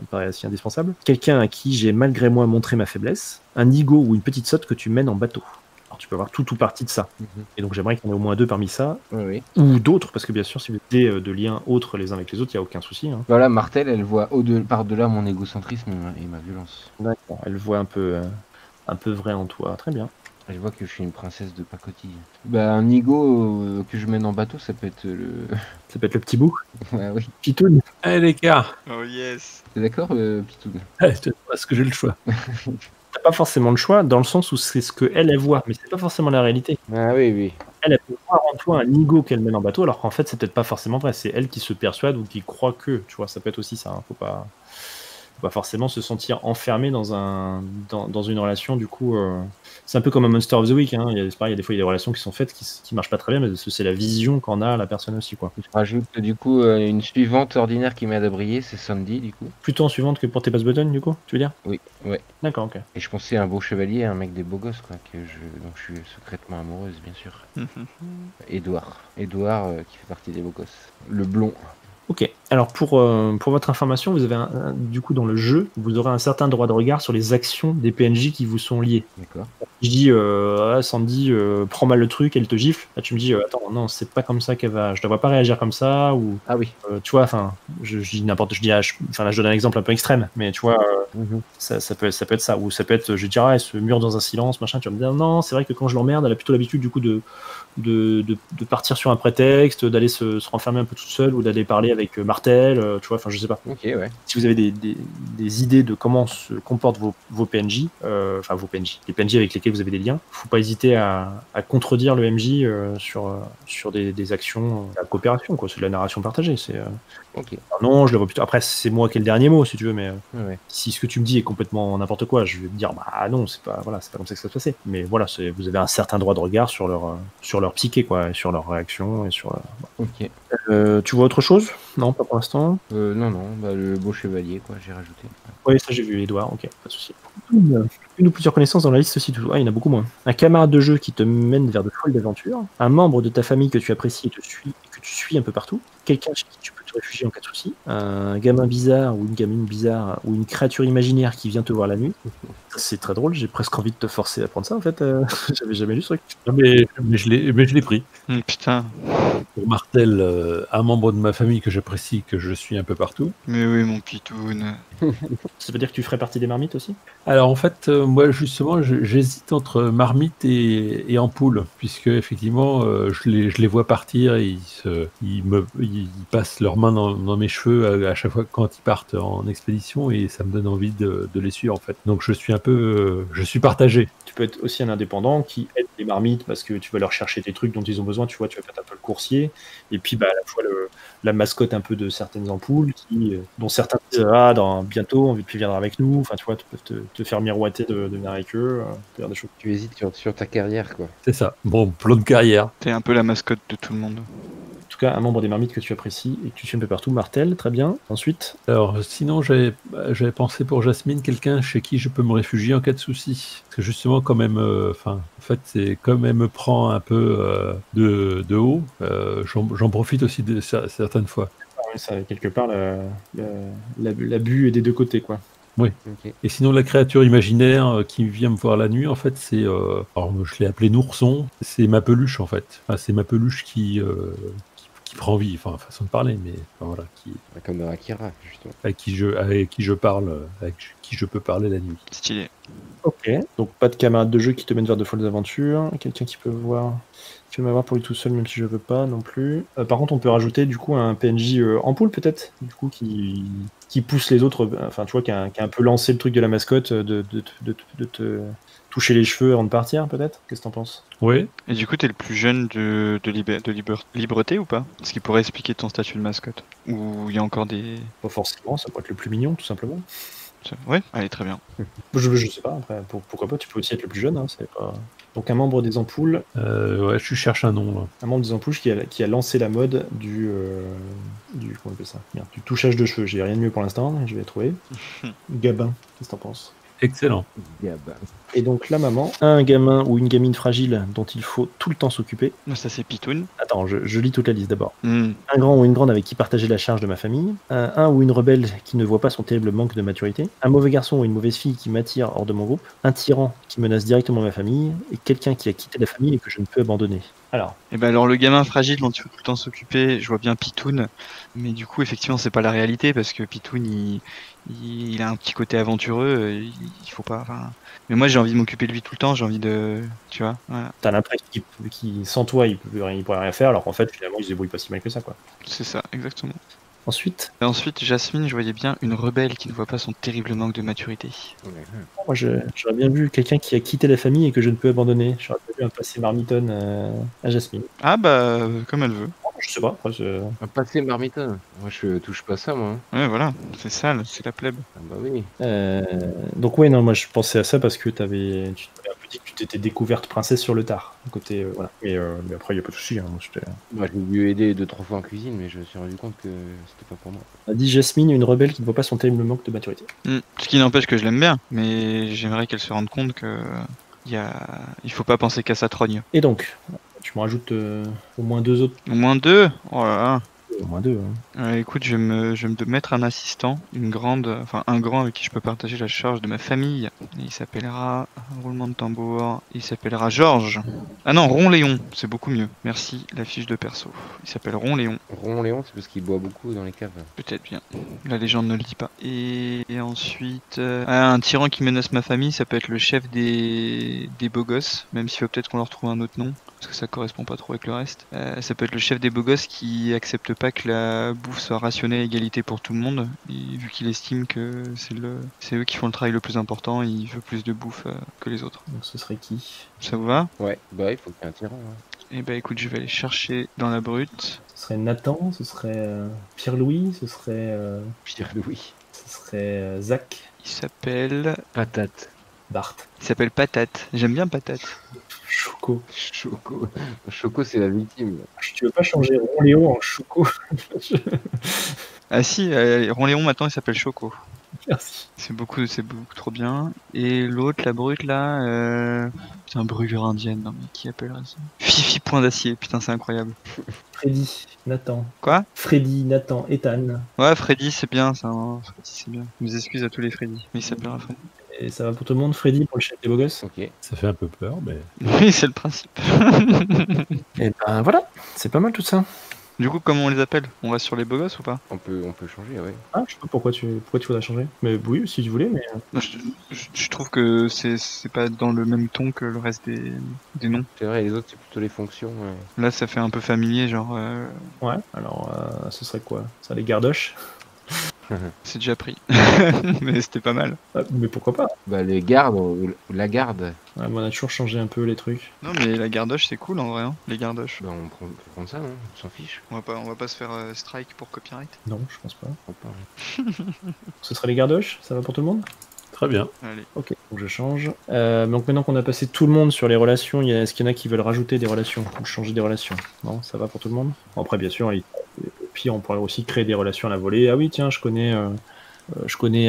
paraît assez indispensable. Quelqu'un à qui j'ai malgré moi montré ma faiblesse. Un nigo ou une petite sotte que tu mènes en bateau. Alors tu peux avoir tout ou partie de ça. Et donc j'aimerais qu'il y en ait au moins 2 parmi ça. Oui. Ou d'autres, parce que bien sûr, si vous avez de liens autres les uns avec les autres, il n'y a aucun souci. Hein. Voilà, Martel, elle voit par-delà mon égocentrisme et ma violence. D'accord. Elle voit un peu vrai en toi. Très bien. Elle voit que je suis une princesse de pacotille. Bah, un nigo que je mène en bateau, ça peut être le... Ça peut être le petit bout. Ouais, oui. Pitoun. Allez les gars, Oh yes. T'es d'accord, Pitoun? est-ce que j'ai le choix? T'as pas forcément le choix, dans le sens où c'est ce qu'elle voit, mais c'est pas forcément la réalité. Ah oui, oui. Elle peut voir en toi un nigo qu'elle mène en bateau, alors qu'en fait, c'est peut-être pas forcément vrai. C'est elle qui se persuade ou qui croit que, tu vois, ça peut être aussi ça. Hein. Faut pas forcément se sentir enfermé dans une relation, du coup. C'est un peu comme un Monster of the Week. Hein. Il y a des fois, il y a des relations qui sont faites qui marchent pas très bien, mais c'est la vision qu'en a la personne aussi, quoi. Je rajoute du coup une suivante ordinaire qui m'aide à briller, c'est Sandy, du coup. Plutôt en suivante que pour tes pass buttons, du coup, tu veux dire? Oui, ouais. D'accord, ok. Et je pensais à un beau chevalier, un mec des beaux gosses, quoi, dont je suis secrètement amoureuse, bien sûr. Édouard, qui fait partie des beaux gosses. Le blond. Ok, alors pour votre information, vous avez du coup dans le jeu, vous aurez un certain droit de regard sur les actions des PNJ qui vous sont liés. D'accord. Je dis, Sandy prend mal le truc, elle te gifle. Là, tu me dis, attends, non, c'est pas comme ça qu'elle va. Je ne devrais pas réagir comme ça. Ou, Ah oui. tu vois, enfin, je dis n'importe. Là, je donne un exemple un peu extrême, mais tu vois, ça peut être ça. Ou ça peut être, je dirais, elle se mure dans un silence, machin. Tu vas me dire, non, c'est vrai que quand je l'emmerde, elle a plutôt l'habitude du coup de partir sur un prétexte, d'aller se renfermer un peu toute seule ou d'aller parler avec Martel, tu vois, enfin je sais pas. Ok, ouais. Si vous avez des idées de comment se comportent vos PNJ, enfin vos PNJ, les PNJ avec lesquels vous avez des liens, faut pas hésiter à contredire le MJ sur des actions, la coopération, quoi. C'est de la narration partagée. C'est Ok. non, je le vois plutôt. Après, c'est moi qui ai le dernier mot, si tu veux, mais Ouais. si ce que tu me dis est complètement n'importe quoi, je vais te dire, bah non, c'est pas comme ça que ça se passait. Mais voilà, vous avez un certain droit de regard sur leur psyché, quoi, et sur leur réaction, et sur. Ok. Tu vois autre chose? Non, pas pour l'instant. Non, bah, le beau chevalier, quoi, j'ai rajouté. Oui, ça j'ai vu, Edouard, ok, pas de souci. Une ou plusieurs connaissances dans la liste aussi, il y en a beaucoup moins. Un camarade de jeu qui te mène vers de folles aventures, un membre de ta famille que tu apprécies et que tu suis un peu partout, quelqu'un chez qui tu peux te réfugier en cas de souci, un gamin bizarre ou une gamine bizarre ou une créature imaginaire qui vient te voir la nuit. C'est très drôle, j'ai presque envie de te forcer à prendre ça en fait. J'avais jamais lu ce truc. Non, mais je l'ai pris. Putain. Pour Martel, un membre de ma famille que j'apprécie, que je suis un peu partout. Mais oui, mon pitoun. Ça veut dire que tu ferais partie des marmites aussi? Alors en fait, moi justement, j'hésite entre marmite et ampoule, puisque effectivement, je les vois partir et ils passent leurs mains dans mes cheveux à chaque fois quand ils partent en expédition et ça me donne envie de les suivre en fait. Donc je suis partagé. Tu peux être aussi un indépendant qui aide les marmites parce que tu vas leur chercher des trucs dont ils ont besoin, tu vois, tu vas faire un peu le coursier, et puis à la fois la mascotte un peu de certaines ampoules, dont certains disent bientôt, on viendra avec nous, enfin tu vois, tu peux te faire miroiter de venir avec eux, faire des choses. Tu hésites sur ta carrière, quoi. C'est ça. Bon, plan de carrière. T'es un peu la mascotte de tout le monde. En tout cas, un membre des marmites que tu apprécies et que tu suis un peu partout, Martel, très bien. Ensuite, alors sinon j'avais pensé pour Jasmine quelqu'un chez qui je peux me réfugier en cas de souci. Parce que justement quand même, en fait c'est comme elle me prend un peu de haut, j'en profite aussi certaines fois. Ça, quelque part, l'abus est des deux côtés, quoi. Oui. Ok. Et sinon la créature imaginaire qui vient me voir la nuit, en fait c'est, alors je l'ai appelé Nourson, c'est ma peluche en fait. Enfin, c'est ma peluche qui prend vie, enfin façon de parler, mais voilà, Comme dans Akira, justement. avec qui je parle, avec qui je peux parler la nuit. Stylé. Ok, donc pas de camarade de jeu qui te mène vers de folles aventures. Quelqu'un qui peut voir. Qui veut m'avoir pour lui tout seul, même si je veux pas non plus. Par contre, on peut rajouter du coup un PNJ ampoule peut-être, du coup qui pousse les autres. Enfin, tu vois, qui a un peu lancé le truc de la mascotte, de te toucher les cheveux avant de partir, peut-être. Qu'est-ce que t'en penses? Oui. Et du coup, t'es le plus jeune de Libreté ou pas? Ce qui pourrait expliquer ton statut de mascotte. Ou il y a encore des... Pas forcément, ça pourrait être le plus mignon, tout simplement. Ouais, allez, très bien. Je sais pas, après, pourquoi pas, tu peux aussi être le plus jeune, hein, c'est pas... Donc un membre des ampoules, Ouais, je cherche un nom, là. un membre des ampoules qui a lancé la mode du comment on appelle ça? Merde, du touchage de cheveux. J'ai rien de mieux pour l'instant, je vais trouver. Gabin, qu'est-ce que t'en penses? Excellent. Gabin. Et donc la maman a un gamin ou une gamine fragile dont il faut tout le temps s'occuper. Ça, c'est Pitoun. Attends, je lis toute la liste d'abord. Hmm. Un grand ou une grande avec qui partager la charge de ma famille. Un ou une rebelle qui ne voit pas son terrible manque de maturité. Un mauvais garçon ou une mauvaise fille qui m'attire hors de mon groupe. Un tyran qui menace directement ma famille. Et quelqu'un qui a quitté la famille et que je ne peux abandonner. Alors, Et ben alors le gamin fragile dont il faut tout le temps s'occuper, je vois bien Pitoun, mais du coup effectivement c'est pas la réalité parce que Pitoun il a un petit côté aventureux, il faut pas. Enfin... Mais moi j'ai envie de m'occuper de lui tout le temps, j'ai envie de, tu vois. Voilà. t'as l'impression qu'il sans toi il pourrait rien faire, alors qu'en fait finalement il se débrouille pas si mal que ça, quoi. C'est ça, exactement. Ensuite, Et ensuite Jasmine, je voyais bien une rebelle qui ne voit pas son terrible manque de maturité. moi j'aurais bien vu quelqu'un qui a quitté la famille et que je ne peux abandonner. J'aurais bien vu un passé marmitonne à Jasmine. Ah bah comme elle veut. Je sais pas, après Un passé marmiton. Moi, je touche pas ça, moi. Ouais voilà, c'est ça, c'est la plèbe. Ah bah oui. donc ouais, non, moi je pensais à ça parce que tu t'avais un peu dit que tu t'étais découverte princesse sur le tard. Côté, voilà. Mais après, il n'y a pas de souci. Hein, Moi, j'ai dû aider 2-3 fois en cuisine, mais je me suis rendu compte que c'était pas pour moi. on a dit Jasmine, une rebelle qui ne voit pas son terrible manque de maturité. Ce qui n'empêche que je l'aime bien, mais j'aimerais qu'elle se rende compte que il faut pas penser qu'à sa trogne. Et donc, tu me rajoutes au moins 2 autres. Au moins 2. Oh là là. Au moins 2. Hein. Écoute, je vais me mettre un assistant, un grand avec qui je peux partager la charge de ma famille. Il s'appellera, roulement de tambour, il s'appellera Georges. Ah non, Ron Léon, c'est beaucoup mieux. Merci, la fiche de perso. Il s'appelle Ron Léon. Ron Léon, c'est parce qu'il boit beaucoup dans les caves. Peut-être bien. La légende ne le dit pas. Et ensuite, un tyran qui menace ma famille, ça peut être le chef des beaux gosses, même s'il faut peut-être qu'on leur trouve un autre nom, parce que ça correspond pas trop avec le reste. Ça peut être le chef des beaux gosses qui accepte pas que la bouffe soit rationnée à égalité pour tout le monde, et vu qu'il estime que c'est eux qui font le travail le plus important, il veut plus de bouffe que les autres. Donc ce serait qui? Ça vous va? Ouais, bah il faut qu'il y ait un tyran. Hein. Et bah écoute, je vais aller chercher dans la brute. Ce serait Nathan, ce serait Pierre-Louis, ce serait Pierre-Louis. ce serait Zach, Il s'appelle Patate. Bart, il s'appelle Patate. J'aime bien Patate. Choco. Choco. Choco, c'est la victime. Tu veux pas changer Ron Léo en Choco? Ah si, Ron Léon maintenant il s'appelle Choco. Merci. C'est beaucoup trop bien. Et l'autre, la brute là, putain, brûlure indienne, non mais qui appellerait ça? Fifi point d'acier, putain c'est incroyable. Freddy, Nathan. Quoi? Freddy, Nathan, Ethan. Ouais, Freddy c'est bien, ça. Hein. Freddy c'est bien. Mes excuses à tous les Freddy, mais il s'appellera Freddy. Et ça va pour tout le monde, Freddy, pour le chef des beaux gosses? Ok. Ça fait un peu peur, mais... Oui, c'est le principe. Et ben voilà, c'est pas mal tout ça. Du coup, comment on les appelle? On va sur les beaux gosses ou pas? On peut changer, ouais. Ah, je sais pas pourquoi tu voudrais changer. Mais oui, si tu voulais, mais... Non, je trouve que c'est pas dans le même ton que le reste des noms. C'est vrai, les autres, c'est plutôt les fonctions. Là, ça fait un peu familier, genre. Ouais, alors ce serait quoi? Ça, les gardoches? C'est déjà pris. Mais c'était pas mal. Mais pourquoi pas? Bah les gardes, ou la garde. Ouais, on a toujours changé un peu les trucs. Non, mais la gardoche, c'est cool en vrai, hein, les gardoches. Bah on peut prendre ça, non? On s'en fiche. On va pas se faire strike pour copyright. Non, je pense pas. On parle. Ce serait les gardoches? Ça va pour tout le monde? Très bien. Allez. Ok, donc je change. Donc maintenant qu'on a passé tout le monde sur les relations, est-ce qu'il y en a qui veulent rajouter des relations ou changer des relations? Non, ça va pour tout le monde? Bon, après, bien sûr, au pire, on pourrait aussi créer des relations à la volée. Ah oui, tiens, je connais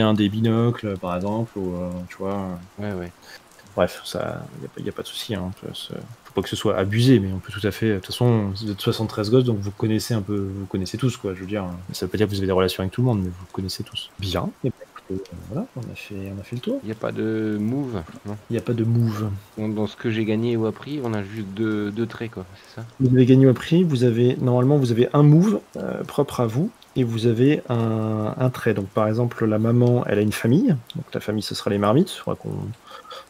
un des binocles, par exemple, ou tu vois. Ouais. Bref, ça, y a pas de souci. Hein. Faut pas que ce soit abusé, mais on peut tout à fait. De toute façon, vous êtes 73 gosses, donc vous connaissez tous, quoi. Je veux dire, ça veut pas dire que vous avez des relations avec tout le monde, mais vous connaissez tous. Bien. Et que voilà, on a fait le tour. Il n'y a pas de move, non. Il n'y a pas de move. Dans ce que j'ai gagné ou appris, on a juste deux traits, quoi, c'est ça? Vous avez gagné au prix, normalement vous avez un move propre à vous et vous avez un trait. Donc par exemple, la maman, elle a une famille. Donc la famille, ce sera les marmites. Il faudra qu'on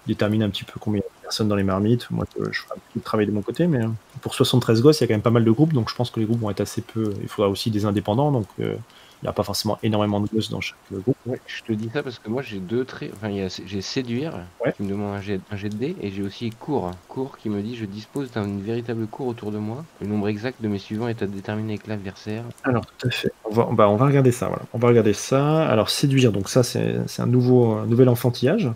détermine un petit peu combien il y a de personnes dans les marmites. Moi, je ferai un petit peu de travail de mon côté, mais pour 73 gosses, il y a quand même pas mal de groupes. Donc je pense que les groupes vont être assez peu. Il faudra aussi des indépendants. Donc il n'y a pas forcément énormément de gosses dans chaque groupe. Ouais, je te dis ça parce que moi j'ai deux traits. Enfin, j'ai séduire Ouais. qui me demande un jet de dés et j'ai aussi cours. Cours qui me dit je dispose d'une véritable cour autour de moi. Le nombre exact de mes suivants est à déterminer avec l'adversaire. Alors, tout à fait. On va regarder ça. Voilà. On va regarder ça. Alors, séduire, donc ça, c'est un nouvel enfantillage,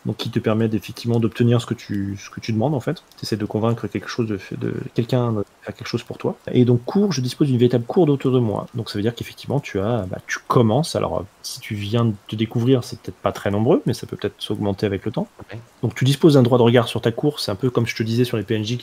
donc qui te permet effectivement d'obtenir ce que tu demandes en fait. Tu essaies de convaincre quelqu'un de faire quelque chose pour toi. Et donc, cours, je dispose d'une véritable cour autour de moi. Donc, ça veut dire qu'effectivement, tu commences. Alors, si tu viens de te découvrir, c'est peut-être pas très nombreux, mais ça peut peut-être s'augmenter avec le temps. Ouais. Donc, tu disposes d'un droit de regard sur ta cour. C'est un peu comme je te disais sur les PNJ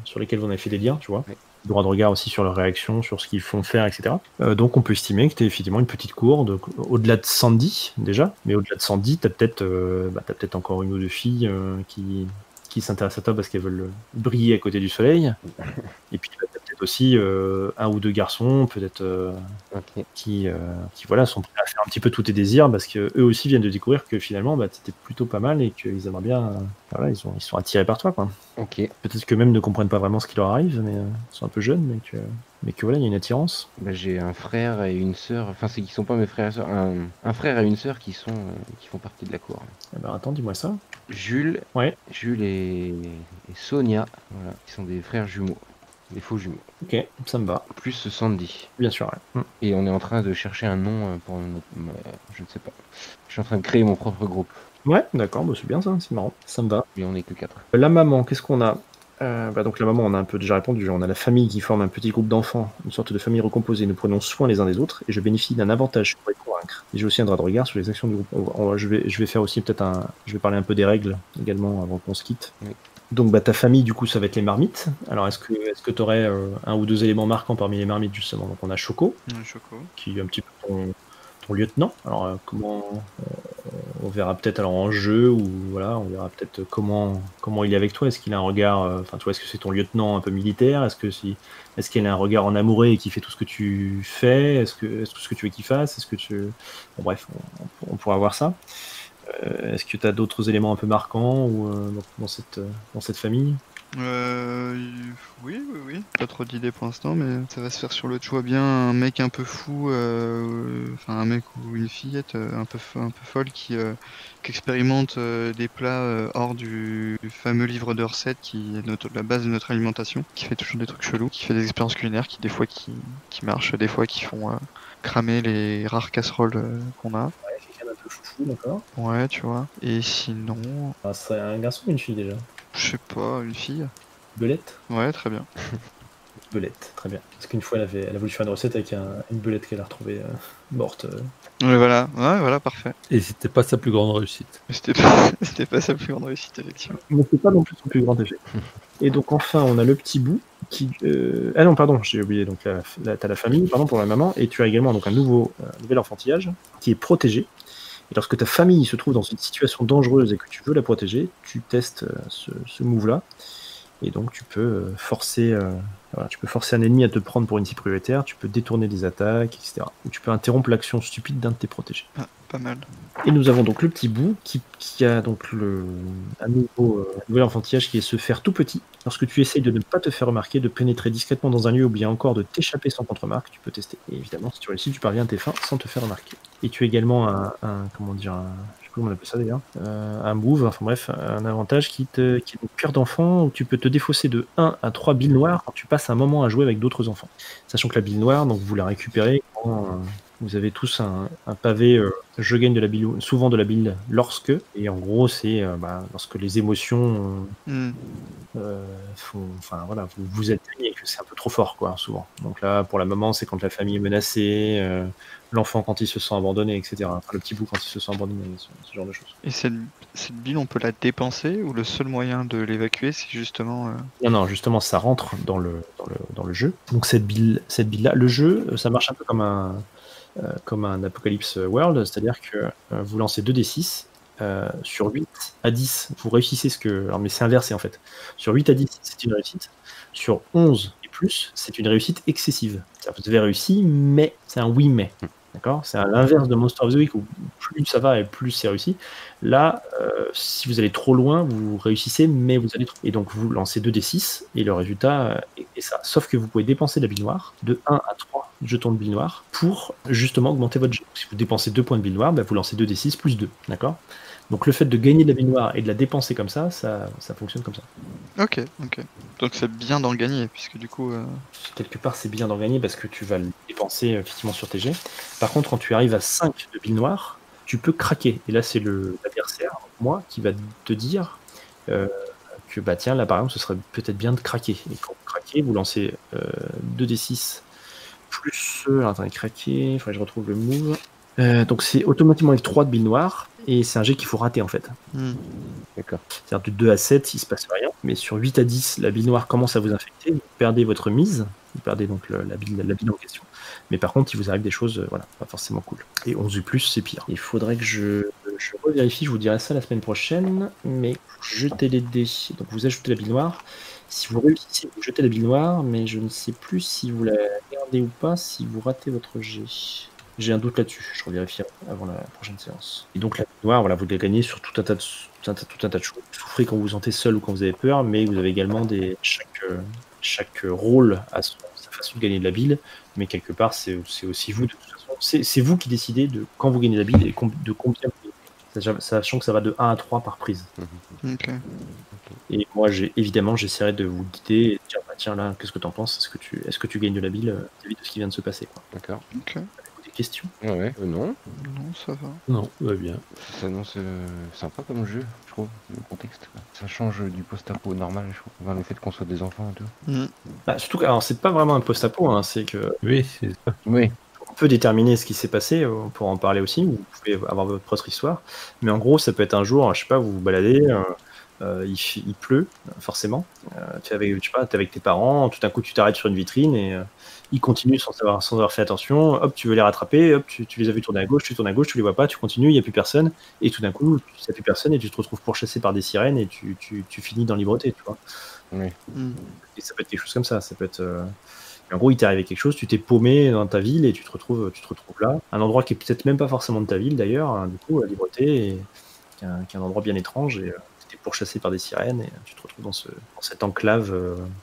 sur lesquels on a fait des liens, tu vois. Ouais. Droit de regard aussi sur leurs réactions, sur ce qu'ils font faire, etc. Donc on peut estimer que tu as effectivement une petite cour, au-delà de 110 déjà, mais au-delà de 110, tu as peut-être encore une ou deux filles qui s'intéressent à toi parce qu'elles veulent briller à côté du soleil. Et puis tu as peut-être aussi un ou deux garçons, peut-être Ok. qui voilà, sont prêts à faire un petit peu tous tes désirs parce qu'eux aussi viennent de découvrir que finalement tu étais plutôt pas mal et qu'ils aimeraient bien. Voilà, ils sont attirés par toi, quoi. Ok. Peut-être qu'eux-mêmes ne comprennent pas vraiment ce qui leur arrive, mais ils sont un peu jeunes, mais que voilà, il y a une attirance. Bah, j'ai un frère et une sœur. Enfin, c'est qui sont pas mes frères et sœurs. Un frère et une sœur qui font partie de la cour. Eh ben, attends, dis-moi ça. Jules. Ouais. Jules et Sonia. Voilà, qui sont des frères jumeaux. Des faux jumeaux. Ok, ça me va. Plus Sandy. Bien sûr, ouais. Et on est en train de chercher un nom pour je ne sais pas. Je suis en train de créer mon propre groupe. Ouais, d'accord, c'est bien ça, c'est marrant. Ça me va. Mais on est que 4. La maman, qu'est-ce qu'on a donc la maman, on a un peu déjà répondu. On a la famille qui forme un petit groupe d'enfants, une sorte de famille recomposée. Nous prenons soin les uns des autres et je bénéficie d'un avantage pour les convaincre. Et j'ai aussi un droit de regard sur les actions du groupe. Je vais faire aussi je vais parler un peu des règles également avant qu'on se quitte. Oui. Donc ta famille, du coup, ça va être les marmites. Alors est-ce que tu aurais un ou deux éléments marquants parmi les marmites justement? Donc on a Choco, qui est un petit peu ton lieutenant. Alors on verra peut-être alors en jeu ou voilà, on verra peut-être comment il est avec toi. Est-ce qu'il a un regard, tu vois, est-ce que c'est ton lieutenant un peu militaire? Est-ce qu'il a un regard en amoureux et qui fait tout ce que tu fais? Est-ce que ce que tu veux qu'il fasse? Bon, bref, on pourra voir ça. Est-ce que tu as d'autres éléments un peu marquants ou dans cette famille? Oui. Pas trop d'idées pour l'instant, mais ça va se faire sur le. Tu vois bien un mec un peu fou, enfin un mec ou une fillette un peu folle qui expérimente des plats hors du fameux livre de recettes qui est la base de notre alimentation, qui fait toujours des trucs chelous, qui fait des expériences culinaires qui des fois qui marchent, des fois qui font cramer les rares casseroles qu'on a. Ouais, quelqu'un d'un peu foufou, d'accord. Ouais, tu vois. Et sinon, Ah, c'est un garçon ou une fille déjà? je sais pas, une fille. Belette? Ouais, très bien. Belette, très bien. Parce qu'une fois, elle a voulu faire une recette avec une belette qu'elle a retrouvée morte. Ouais, voilà, parfait. Et c'était pas sa plus grande réussite. C'était pas sa plus grande réussite, effectivement. Mais c'est pas non plus son plus grand effet. Et donc enfin, on a le petit bout qui... Ah non, pardon, j'ai oublié. Donc t'as la famille, pardon, pour la maman, et tu as également donc un nouvel enfantillage qui est protégé. Et lorsque ta famille se trouve dans une situation dangereuse et que tu veux la protéger, tu testes ce move-là. Et donc tu peux forcer un ennemi à te prendre pour une cible prioritaire, tu peux détourner des attaques, etc. Ou tu peux interrompre l'action stupide d'un de tes protégés. Ah, pas mal. Et nous avons donc le petit bout qui a donc un nouvel enfantillage qui est se faire tout petit. Lorsque tu essayes de ne pas te faire remarquer, de pénétrer discrètement dans un lieu ou bien encore de t'échapper sans contre-marque, tu peux tester. Et évidemment, si tu réussis, tu parviens à tes fins sans te faire remarquer. Et tu as également je sais pas comment on appelle ça d'ailleurs, un move, enfin bref, un avantage qui est une cure d'enfant où tu peux te défausser de 1 à 3 billes noires quand tu passes un moment à jouer avec d'autres enfants. Sachant que la bille noire, donc vous la récupérez quand vous avez tous un pavé je gagne de la bile, souvent de la bile lorsque, et en gros c'est lorsque les émotions enfin voilà, vous atteignez et que c'est un peu trop fort quoi, souvent. Donc là pour la maman c'est quand la famille est menacée, l'enfant quand il se sent abandonné, etc. Enfin, le petit bout quand il se sent abandonné, ce genre de choses. Et cette bile, on peut la dépenser ou le seul moyen de l'évacuer, c'est justement... Non, justement, ça rentre dans le jeu. Donc cette bille-là, le jeu, ça marche un peu comme comme un Apocalypse World, c'est-à-dire que vous lancez 2d6, sur 8 à 10, vous réussissez ce que... Alors, mais c'est inversé en fait. Sur 8 à 10, c'est une réussite. Sur 11 et plus, c'est une réussite excessive. C'est-à-dire que vous avez réussi, mais c'est un oui mais. D'accord? C'est à l'inverse de Monster of the Week où plus ça va et plus c'est réussi. Là, si vous allez trop loin, vous réussissez, mais vous allez trop. Et donc vous lancez 2d6 et le résultat est ça. Sauf que vous pouvez dépenser de la bille noire de 1 à 3 jetons de bille noire pour justement augmenter votre jet. Si vous dépensez 2 points de bille noire, vous lancez 2d6 plus 2. D'accord? Donc le fait de gagner de la bille noire et de la dépenser comme ça fonctionne comme ça. Ok. Donc c'est bien d'en gagner, puisque du coup... Quelque part, c'est bien d'en gagner parce que tu vas le dépenser effectivement sur tes jets. Par contre, quand tu arrives à 5 de bille noire, tu peux craquer. Et là, c'est l'adversaire, moi, qui va te dire que, bah tiens, là, par exemple, ce serait peut-être bien de craquer. Et quand vous craquez, vous lancez 2d6 plus... attendez, craquer, il faudrait que je retrouve le move. Donc c'est automatiquement avec 3 de bille noire, et c'est un jet qu'il faut rater en fait. D'accord. C'est-à-dire de 2 à 7, il se passe rien, mais sur 8 à 10, la bille noire commence à vous infecter, vous perdez votre mise, vous perdez donc la bille en question. Mais par contre, il vous arrive des choses, voilà, pas forcément cool. Et 11 ou plus, c'est pire. Il faudrait que je revérifie, je vous dirai ça la semaine prochaine, mais jetez les dés. Donc vous ajoutez la bille noire. Si vous réussissez, vous jetez la bille noire, mais je ne sais plus si vous la gardez ou pas, si vous ratez votre jet. J'ai un doute là-dessus, je revérifierai avant la prochaine séance. Et donc la bille noire, voilà, vous la gagnez sur tout un tas de choses. Vous souffrez quand vous vous sentez seul ou quand vous avez peur, mais vous avez également chaque rôle a sa façon de gagner de la bille, mais quelque part c'est aussi vous de toute façon. C'est vous qui décidez de quand vous gagnez de la bille et de combien vous gagnez, sachant que ça va de 1 à 3 par prise. Ok. Et moi j'essaierai de vous guider et de dire bah, tiens là, qu'est-ce que t'en penses? Est-ce que tu gagnes de la bille vis-à-vis de ce qui vient de se passer, quoi. D'accord. Ok. Des questions? Ouais, non. Non, ça va. Non, va bien. Ça s'annonce sympa comme jeu, je trouve, le contexte. Ça change du post-apo normal, je trouve. Enfin, le fait qu'on soit des enfants et tout. Bah, surtout que, alors c'est pas vraiment un post-apo, hein, c'est que Oui, c'est ça. Oui. on peut déterminer ce qui s'est passé, on pourra en parler aussi, vous pouvez avoir votre propre histoire, mais en gros ça peut être un jour, je sais pas, vous vous baladez, il pleut, forcément, tu es avec tes parents, tout d'un coup tu t'arrêtes sur une vitrine et ils continuent sans avoir fait attention, hop, tu veux les rattraper, hop, tu les as vus tourner à gauche, tu les vois pas, tu continues, il n'y a plus personne, et tout d'un coup, il n'y a plus personne et tu te retrouves pourchassé par des sirènes et tu finis dans l'ibreté, tu vois. Oui. Et ça peut être quelque chose comme ça peut être... En gros, il t'est arrivé quelque chose, tu t'es paumé dans ta ville et tu te retrouves là. Un endroit qui est peut-être même pas forcément de ta ville d'ailleurs, hein, du coup, la Libreté, et qui est un endroit bien étrange, et tu es pourchassé par des sirènes et tu te retrouves dans cette enclave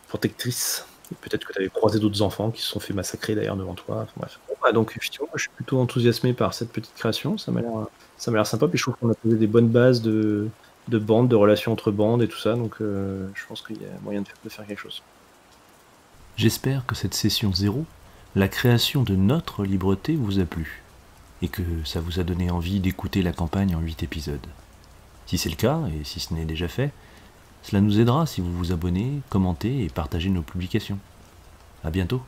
protectrice. Et peut-être que tu avais croisé d'autres enfants qui se sont fait massacrer d'ailleurs devant toi. Enfin, bref. Bon, bah, donc effectivement, je suis plutôt enthousiasmé par cette petite création, ça m'a l'air sympa, puis je trouve qu'on a posé des bonnes bases de bandes, de relations entre bandes et tout ça, donc je pense qu'il y a moyen de faire quelque chose. J'espère que cette session 0, la création de notre libreté, vous a plu, et que ça vous a donné envie d'écouter la campagne en 8 épisodes. Si c'est le cas, et si ce n'est déjà fait, cela nous aidera si vous vous abonnez, commentez et partagez nos publications. À bientôt.